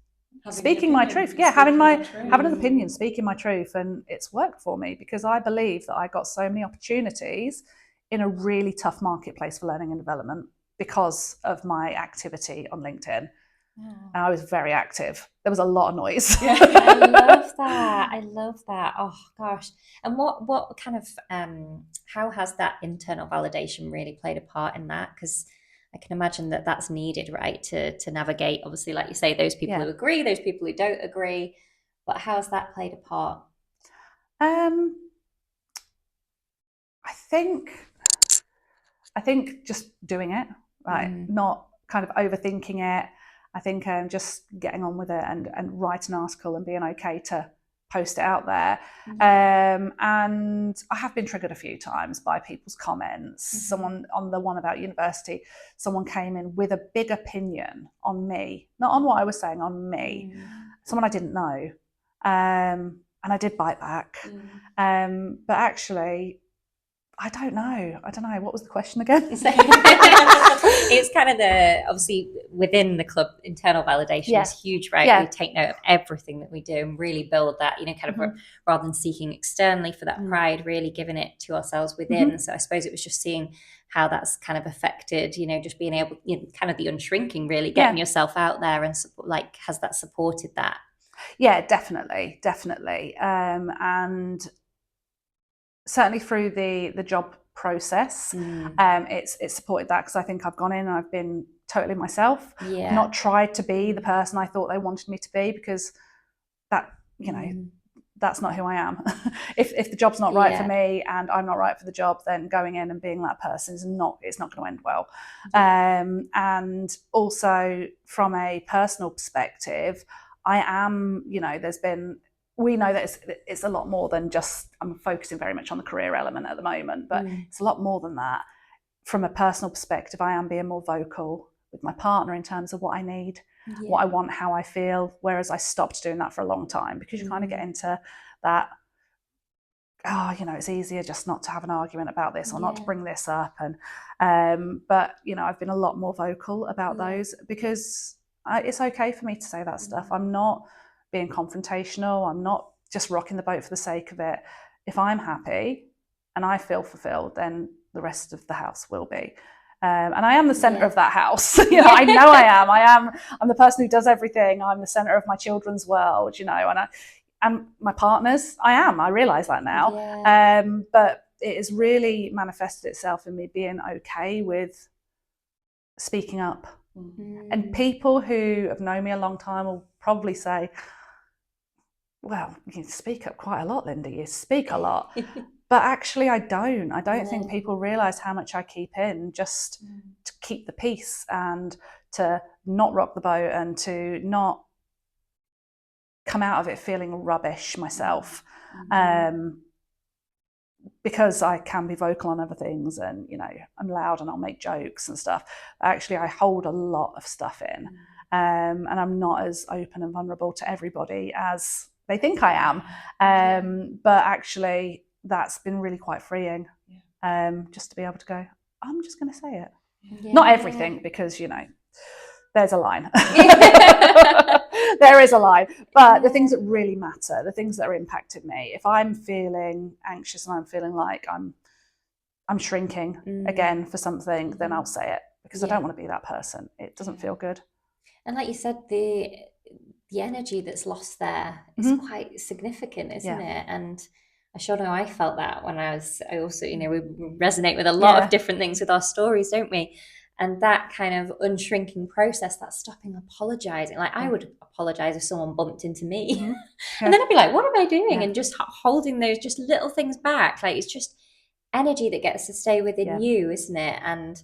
speaking my truth. Yeah, having an opinion, speaking my truth, and it's worked for me because I believe that I got so many opportunities in a really tough marketplace for learning and development because of my activity on LinkedIn. And I was very active. There was a lot of noise. I love that. I love that. Oh gosh. And what kind of how has that internal validation really played a part in that? Because I can imagine that that's needed, right, to navigate, obviously, like you say, those people who agree, those people who don't agree. But how has that played a part? I think just doing it, right? Not kind of overthinking it. I think just getting on with it and write an article and being okay to post it out there. And I have been triggered a few times by people's comments. Someone on the one about university, someone came in with a big opinion on me, not on what I was saying, on me, someone I didn't know. And I did bite back. But actually, I don't know. What was the question again? It's kind of obviously within the club, internal validation is huge, right? We take note of everything that we do and really build that, kind of rather than seeking externally for that pride, really giving it to ourselves within. So I suppose it was just seeing how that's kind of affected, just being able, kind of the unshrinking, really getting yourself out there and has that supported that? Yeah, definitely. And certainly through the job process, it's supported that because I think I've gone in and I've been totally myself, not tried to be the person I thought they wanted me to be, because that, that's not who I am. If the job's not right for me and I'm not right for the job, then going in and being that person it's not going to end well. And also from a personal perspective, I am, we know that it's a lot more than just, I'm focusing very much on the career element at the moment, but it's a lot more than that. From a personal perspective, I am being more vocal with my partner in terms of what I need, what I want, how I feel, whereas I stopped doing that for a long time because you kind of get into that, it's easier just not to have an argument about this or not to bring this up. And but, I've been a lot more vocal about those because it's okay for me to say that stuff. I'm not being confrontational. I'm not just rocking the boat for the sake of it. If I'm happy and I feel fulfilled, then the rest of the house will be. And I am the center of that house. I know I am. I'm the person who does everything. I'm the center of my children's world, and my partners. I realize that now. But it has really manifested itself in me being okay with speaking up. And people who have known me a long time will probably say, well, you speak up quite a lot, Lynda, you speak a lot. But actually I don't think people realise how much I keep in just to keep the peace and to not rock the boat and to not come out of it feeling rubbish myself. Because I can be vocal on other things and, I'm loud and I'll make jokes and stuff. Actually, I hold a lot of stuff in and I'm not as open and vulnerable to everybody as they think I am. But actually, that's been really quite freeing just to be able to go, I'm just going to say it. Not everything, because, there's a line. There is a line. But the things that really matter, the things that are impacting me, if I'm feeling anxious and I'm feeling like I'm shrinking again for something, then I'll say it because I don't want to be that person. It doesn't feel good. And like you said, the energy that's lost there is quite significant, isn't it? And I sure know I felt that when I also, you know, we resonate with a lot of different things with our stories, don't we? And that kind of unshrinking process, that stopping apologizing. Like I would apologize if someone bumped into me. And then I'd be like, what am I doing? And just holding those just little things back. Like it's just energy that gets to stay within you, isn't it? And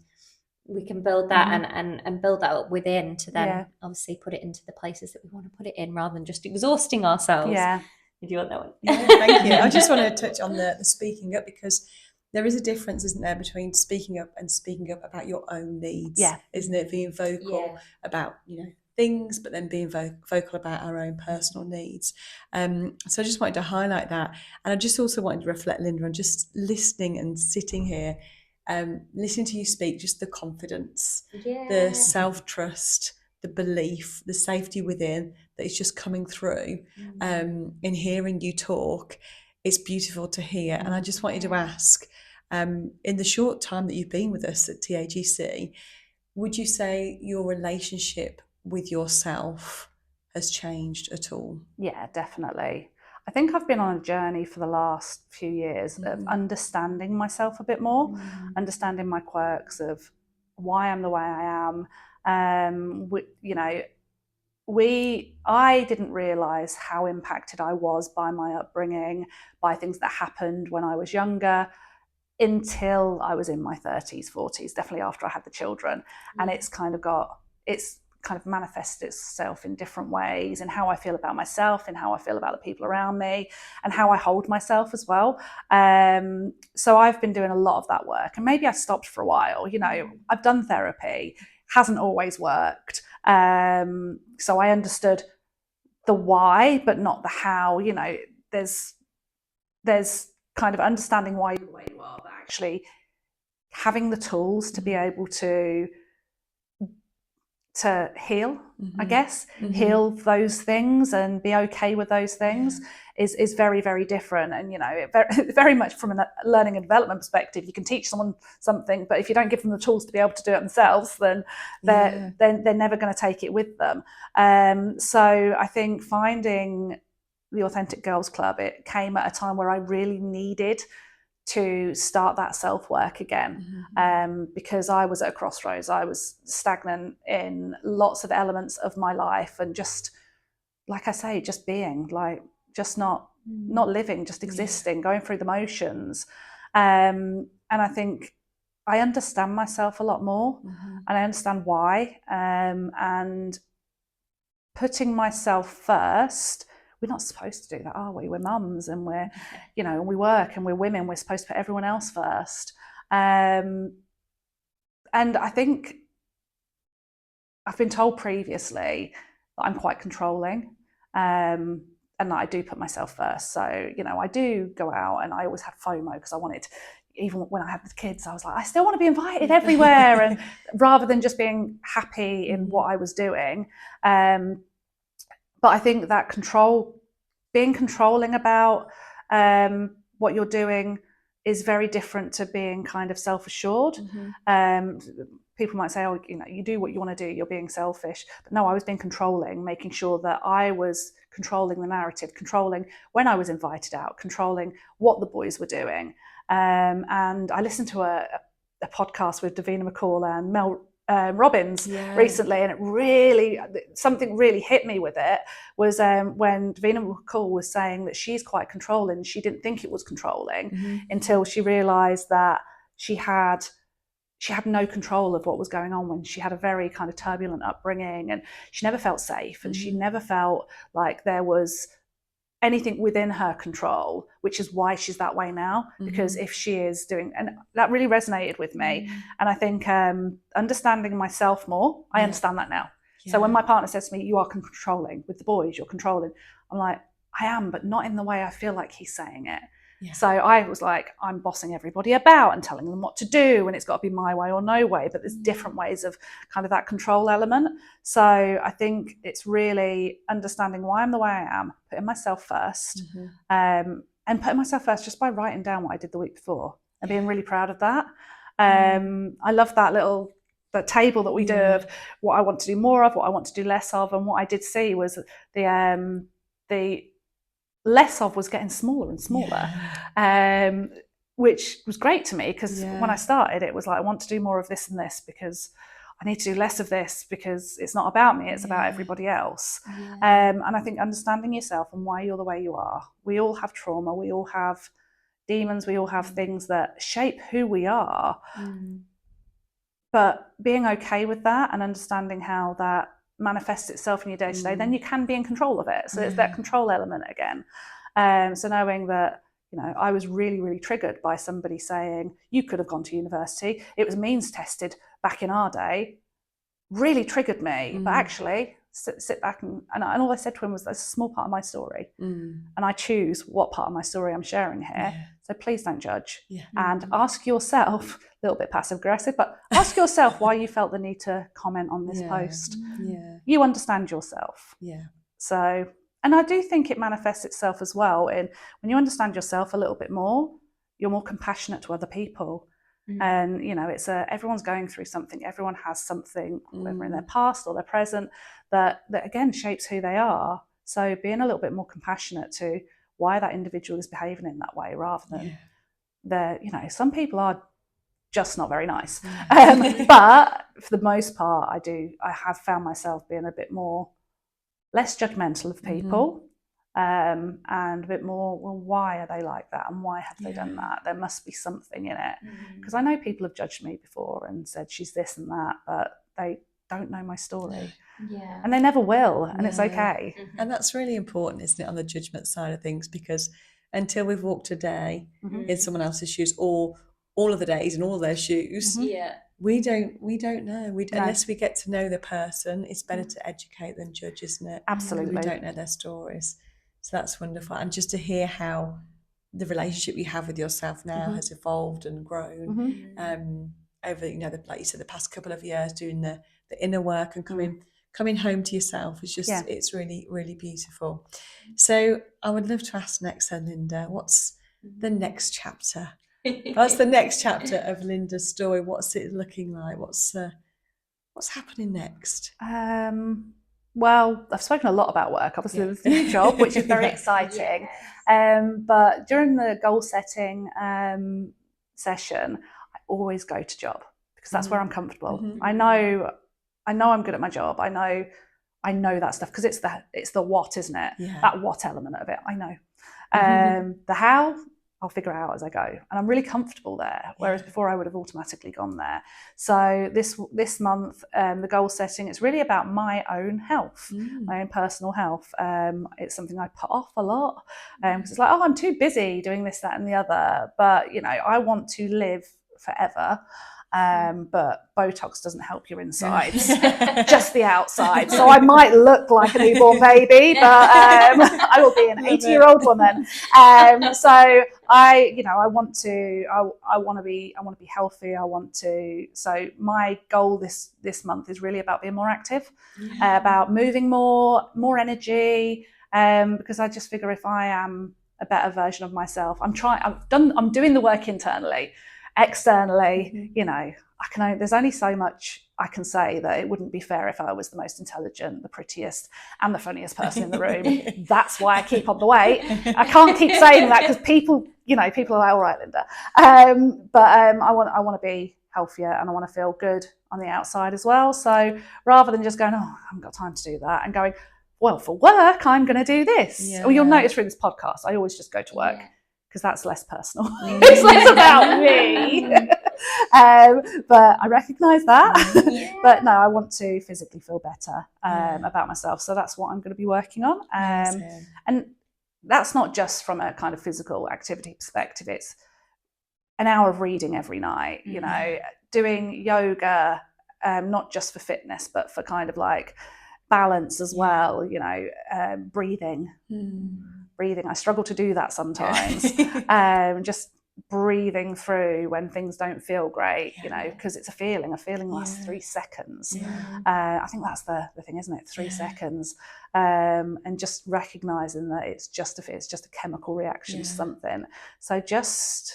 we can build that and build that up within to then obviously put it into the places that we want to put it in, rather than just exhausting ourselves. Yeah. Did you want that one? Yeah, thank you. I just want to touch on the speaking up, because there is a difference, isn't there, between speaking up and speaking up about your own needs, isn't it? Being vocal about, you know, things, but then being vocal about our own personal needs. So I just wanted to highlight that. And I just also wanted to reflect, Lynda, on just listening and sitting here, listening to you speak, just the confidence, the self-trust, the belief, the safety within that is just coming through in hearing you talk. It's beautiful to hear. And I just wanted to ask, in the short time that you've been with us at TAGC, would you say your relationship with yourself has changed at all? Yeah, definitely. I think I've been on a journey for the last few years of understanding myself a bit more, understanding my quirks of why I'm the way I am. I didn't realise how impacted I was by my upbringing, by things that happened when I was younger, until I was in my 30s, 40s, definitely after I had the children. And it's kind of manifested itself in different ways, in how I feel about myself, in how I feel about the people around me, and how I hold myself as well. So I've been doing a lot of that work, and maybe I stopped for a while. You know, I've done therapy, hasn't always worked. So I understood the why, but not the how. You know, there's kind of understanding why you're the way you are, but actually having the tools to be able to heal, I guess, heal those things and be okay with those things is very, very different. And, you know, very much from a learning and development perspective, you can teach someone something, but if you don't give them the tools to be able to do it themselves, then they're never going to take it with them. So I think finding the Authentic Girls Club, it came at a time where I really needed to start that self-work again, because I was at a crossroads. I was stagnant in lots of elements of my life, and just, like I say, just being, like, just not living, just existing, going through the motions. And I think I understand myself a lot more, and I understand why, and putting myself first. We're not supposed to do that, are we? We're mums, and we're, you know, we work, and we're women. We're supposed to put everyone else first. And I think I've been told previously that I'm quite controlling, and that I do put myself first. So, you know, I do go out, and I always had FOMO because I wanted, even when I had the kids, I was like, I still want to be invited everywhere, and rather than just being happy in what I was doing. But I think that being controlling about what you're doing is very different to being kind of self-assured. People might say, oh, you know, you do what you want to do, you're being selfish. But no, I was being controlling, making sure that I was controlling the narrative, controlling when I was invited out, controlling what the boys were doing. And I listened to a podcast with Davina McCall and Mel Robbins recently, and it really, something really hit me with it was when Davina McCall was saying that she's quite controlling. She didn't think it was controlling until she realised that she had no control of what was going on, when she had a very kind of turbulent upbringing, and she never felt safe, and she never felt like there was anything within her control, which is why she's that way now. Because if she is doing, and that really resonated with me. And I think understanding myself more, I understand that now. So when my partner says to me, you are controlling with the boys, you're controlling, I'm like, I am, but not in the way I feel like he's saying it. So I was like, I'm bossing everybody about and telling them what to do, and it's got to be my way or no way. But there's different ways of kind of that control element. So I think it's really understanding why I'm the way I am, putting myself first, and putting myself first just by writing down what I did the week before and being really proud of that. I love that little table that we do of what I want to do more of, what I want to do less of. And what I did see was the less of was getting smaller and smaller, which was great to me, because when I started, it was like, I want to do more of this and this, because I need to do less of this, because it's not about me, it's about everybody else. And I think understanding yourself and why you're the way you are. We all have trauma, we all have demons, we all have things that shape who we are. But being okay with that and understanding how that manifests itself in your day-to-day, then you can be in control of it. So it's that control element again. So knowing that, you know, I was really, really triggered by somebody saying, you could have gone to university. It was means tested back in our day. Really triggered me. But actually, sit back and all I said to him was, that's a small part of my story. And I choose what part of my story I'm sharing here. So please don't judge. And ask yourself, a little bit passive aggressive, but ask yourself why you felt the need to comment on this post. You understand yourself. So, and I do think it manifests itself as well in when you understand yourself a little bit more, you're more compassionate to other people. And, you know, it's everyone's going through something. Everyone has something, whether in their past or their present, that again shapes who they are. So being a little bit more compassionate to why that individual is behaving in that way, rather than you know, some people are just not very nice. But for the most part, I have found myself being a bit more less judgmental of people, and a bit more, well, why are they like that, and why have they done that? There must be something in it, because I know people have judged me before and said she's this and that, but they don't know my story, and they never will, and it's okay. And that's really important, isn't it, on the judgment side of things, because until we've walked a day in someone else's shoes, or all of the days in all their shoes, we don't know. Unless we get to know the person, it's better to educate than judge, isn't it? Absolutely. We don't know their stories. So that's wonderful. And just to hear how the relationship you have with yourself now has evolved and grown over, you know, like you said, the past couple of years, doing the inner work and coming home to yourself is just, it's really, really beautiful. So I would love to ask next then, Lynda, what's the next chapter? What's the next chapter of Lynda's story? What's it looking like? What's happening next? Well, I've spoken a lot about work. Obviously, there's a new job, which is very exciting. But during the goal setting session, I always go to job, because that's where I'm comfortable. I know I'm good at my job. I know that stuff, because it's the what, isn't it? That what element of it, I know. The how, I'll figure out as I go, and I'm really comfortable there, whereas before I would have automatically gone there. So this month, the goal setting, it's really about my own health, my own personal health. It's something I put off a lot, because it's like, oh, I'm too busy doing this, that and the other, but you know, I want to live forever. But Botox doesn't help your insides, just the outside. So I might look like a newborn baby, but I will be an 80-year-old woman. So I want to be healthy. So my goal this month is really about being more active, about moving more energy, because I just figure if I am a better version of myself, I'm doing the work internally. Externally, you know, there's only so much I can say that it wouldn't be fair if I was the most intelligent, the prettiest, and the funniest person in the room. That's why I keep on the weight. I can't keep saying that, because people are like, all right, Lynda. But I want to be healthier, and I want to feel good on the outside as well. So rather than just going, oh, I haven't got time to do that, and going, well, for work, I'm going to do this. Or you'll notice through this podcast, I always just go to work. Because that's less personal. It's less about me. But I recognise that. But no, I want to physically feel better about myself. So that's what I'm going to be working on. And that's not just from a kind of physical activity perspective. It's an hour of reading every night, you know, doing yoga, not just for fitness, but for kind of like balance as well, you know, breathing. I struggle to do that sometimes. Just breathing through when things don't feel great, you know, because it's a feeling lasts 3 seconds. I think that's the thing, isn't it? 3 seconds. And just recognizing that it's just a chemical reaction to something. So I just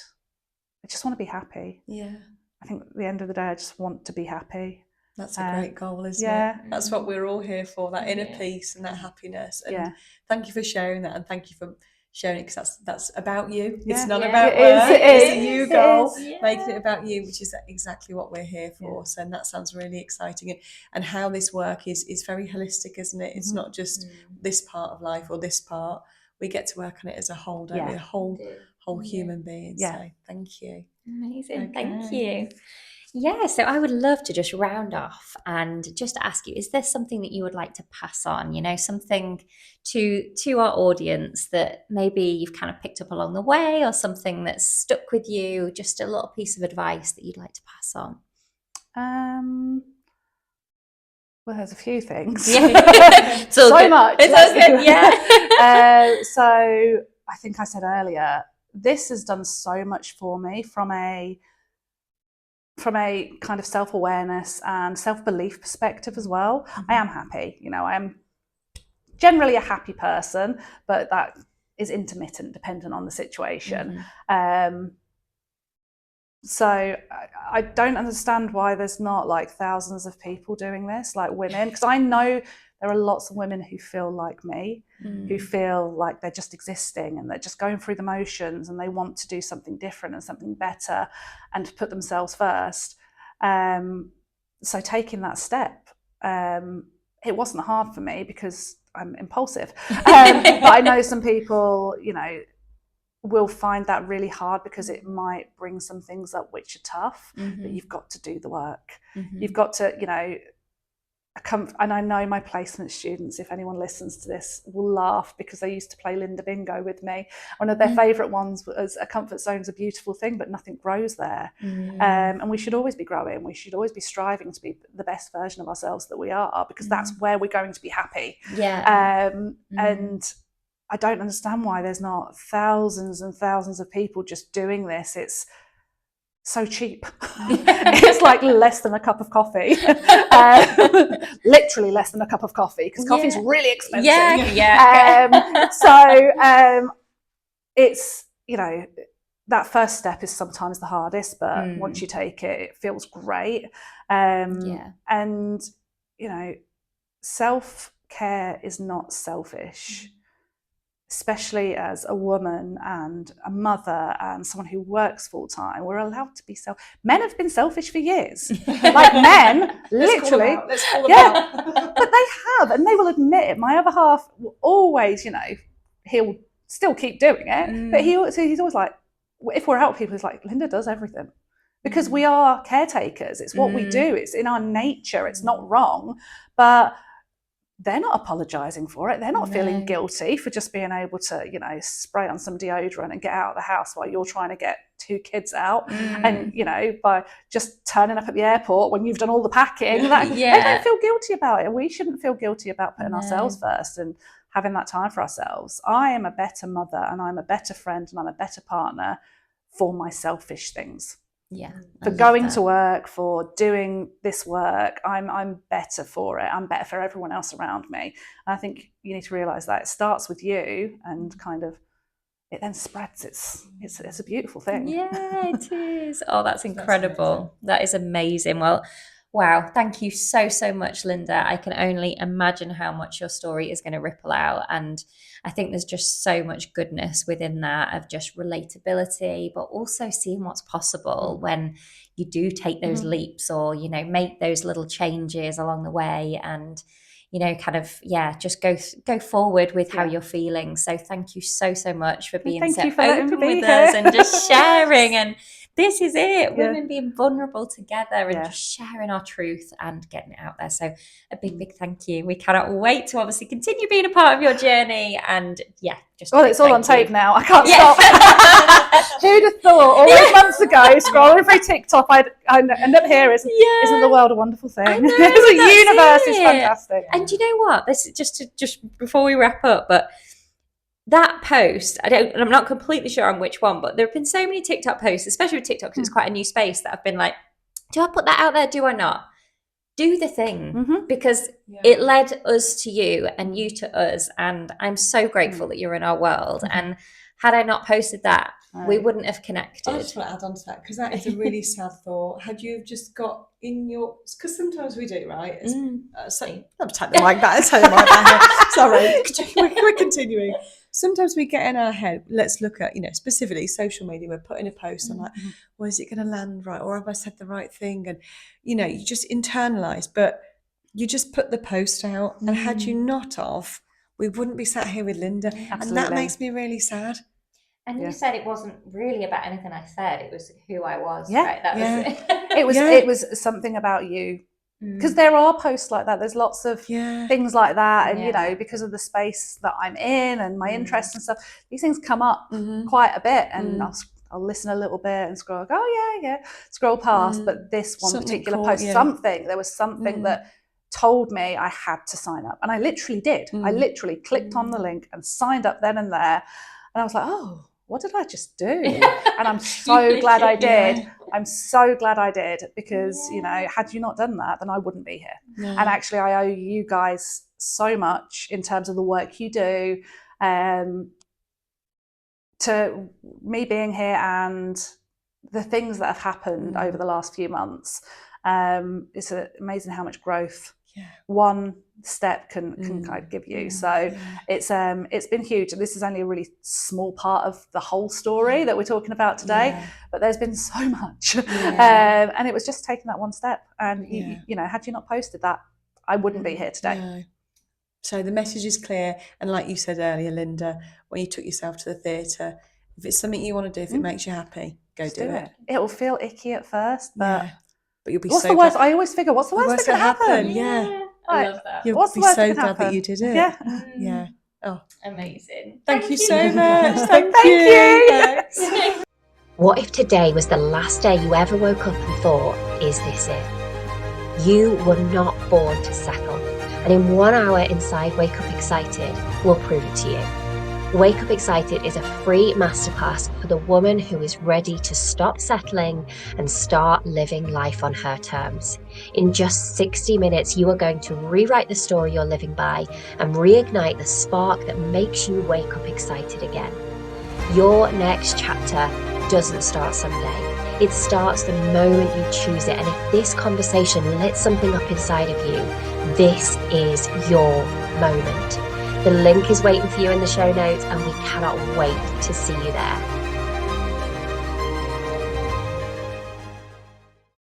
want to be happy. I think at the end of the day, I just want to be happy. That's a great goal, isn't yeah. it? That's what we're all here for, that inner peace and that happiness. And thank you for sharing that, and thank you for sharing it, because that's about you. It's not about work. It's a you goal, making it about you, which is exactly what we're here for. So, and that sounds really exciting. And how this work is very holistic, isn't it? It's not just this part of life or this part. We get to work on it as a whole, don't we? A whole human being. So thank you. Amazing. Thank you. Yeah, so I would love to just round off and just ask you, is there something that you would like to pass on, something to our audience that maybe you've kind of picked up along the way, or something that's stuck with you, just a little piece of advice that you'd like to pass on? Well, there's a few things. So much. It's all good, so I think I said earlier, this has done so much for me from a kind of self-awareness and self-belief perspective as well. I am happy. I am generally a happy person, but that is intermittent, dependent on the situation. So I don't understand why there's not like thousands of people doing this, like women, because I know there are lots of women who feel like me, who feel like they're just existing and they're just going through the motions, and they want to do something different and something better and to put themselves first. So taking that step, it wasn't hard for me because I'm impulsive. But I know some people, will find that really hard because it might bring some things up which are tough, but you've got to do the work. You've got to, and I know my placement students, if anyone listens to this, will laugh because they used to play Lynda bingo with me. One of their favourite ones was, a comfort zone is a beautiful thing, but nothing grows there. And we should always be growing. We should always be striving to be the best version of ourselves that we are, because that's where we're going to be happy. And I don't understand why there's not thousands and thousands of people just doing this. It's so cheap. It's like less than a cup of coffee. Literally less than a cup of coffee, because coffee's really expensive. It's, that first step is sometimes the hardest, but once you take it, it feels great. And, self-care is not selfish. Especially as a woman and a mother and someone who works full time, we're allowed to be men have been selfish for years. Like men, literally. Let's call them out. But they have, and they will admit it. My other half will always, he'll still keep doing it, but he's always like, if we're out with people, he's like, Lynda does everything. Because we are caretakers. It's what we do. It's in our nature. It's not wrong. But they're not apologising for it. They're not feeling guilty for just being able to, spray on some deodorant and get out of the house while you're trying to get 2 kids out. And, by just turning up at the airport when you've done all the packing, they don't feel guilty about it. We shouldn't feel guilty about putting ourselves first and having that time for ourselves. I am a better mother, and I'm a better friend, and I'm a better partner for my selfish things. For going to work, for doing this work, I'm better for it. I'm better for everyone else around me. And I think you need to realise that it starts with you, and kind of it then spreads. It's a beautiful thing. Yeah, it is. Oh, that's incredible. That is amazing. Well, wow, thank you so much, Lynda. I can only imagine how much your story is going to ripple out, and I think there's just so much goodness within that, of just relatability, but also seeing what's possible when you do take those leaps, or make those little changes along the way, and just go forward with how you're feeling. So thank you so much for being so open with us and just sharing. And this is it, women being vulnerable together and just sharing our truth and getting it out there. So a big thank you. We cannot wait to obviously continue being a part of your journey. And it's all on tape now. I can't stop. Who'd have thought all those months ago, scrolling through TikTok, I'd end up here. Isn't the world a wonderful thing? I know, the universe is fantastic. And you know what? This is just before we wrap up, but that post, I'm not completely sure on which one, but there have been so many TikTok posts, especially with TikTok, because it's quite a new space, that have been like, do I put that out there? Do I not? Do the thing, because it led us to you and you to us. And I'm so grateful that you're in our world. And Had I not posted that, we wouldn't have connected. I just want to add on to that, because that is a really sad thought. Had you just got in your, because sometimes we do, right? So I'll take the mic back. Sorry, we're continuing. Sometimes we get in our head. Let's look at, specifically social media. We're putting a post on like, well, is it going to land right, or have I said the right thing? And you just internalize, but you just put the post out, and had you not of, we wouldn't be sat here with Lynda. Absolutely. And that makes me really sad. And you said it wasn't really about anything I said, it was who I was, Yeah. right? That was it. It was something about you. Because there are posts like that. There's lots of things like that. And, because of the space that I'm in and my interests and stuff, these things come up quite a bit. And I'll listen a little bit and scroll, scroll past. But this one particular post, there was something that told me I had to sign up. And I literally did. I literally clicked on the link and signed up then and there. And I was like, oh, what did I just do? And I'm so glad I did. I'm so glad I did, because, had you not done that, then I wouldn't be here. No. And actually, I owe you guys so much in terms of the work you do, to me being here and the things that have happened over the last few months. It's amazing how much growth one step can kind of give you. So it's been huge. This is only a really small part of the whole story that we're talking about today, but there's been so much. And it was just taking that one step. And had you not posted that, I wouldn't be here today. No. So the message is clear. And like you said earlier, Lynda, when you took yourself to the theatre, if it's something you want to do, if it makes you happy, go do it. It will feel icky at first, but you'll be what's so the worst? glad. I always figure, what's the worst that can happen? Yeah. I love that. You'll be so glad that you did it. Yeah. Oh, amazing. Thank you so much. Thank you. Thanks. What if today was the last day you ever woke up and thought, is this it? You were not born to settle. And in 1 hour inside Wake Up Excited, we'll prove it to you. Wake Up Excited is a free masterclass for the woman who is ready to stop settling and start living life on her terms. In just 60 minutes, you are going to rewrite the story you're living by and reignite the spark that makes you wake up excited again. Your next chapter doesn't start someday. It starts the moment you choose it. And if this conversation lit something up inside of you, this is your moment. The link is waiting for you in the show notes, and we cannot wait to see you there.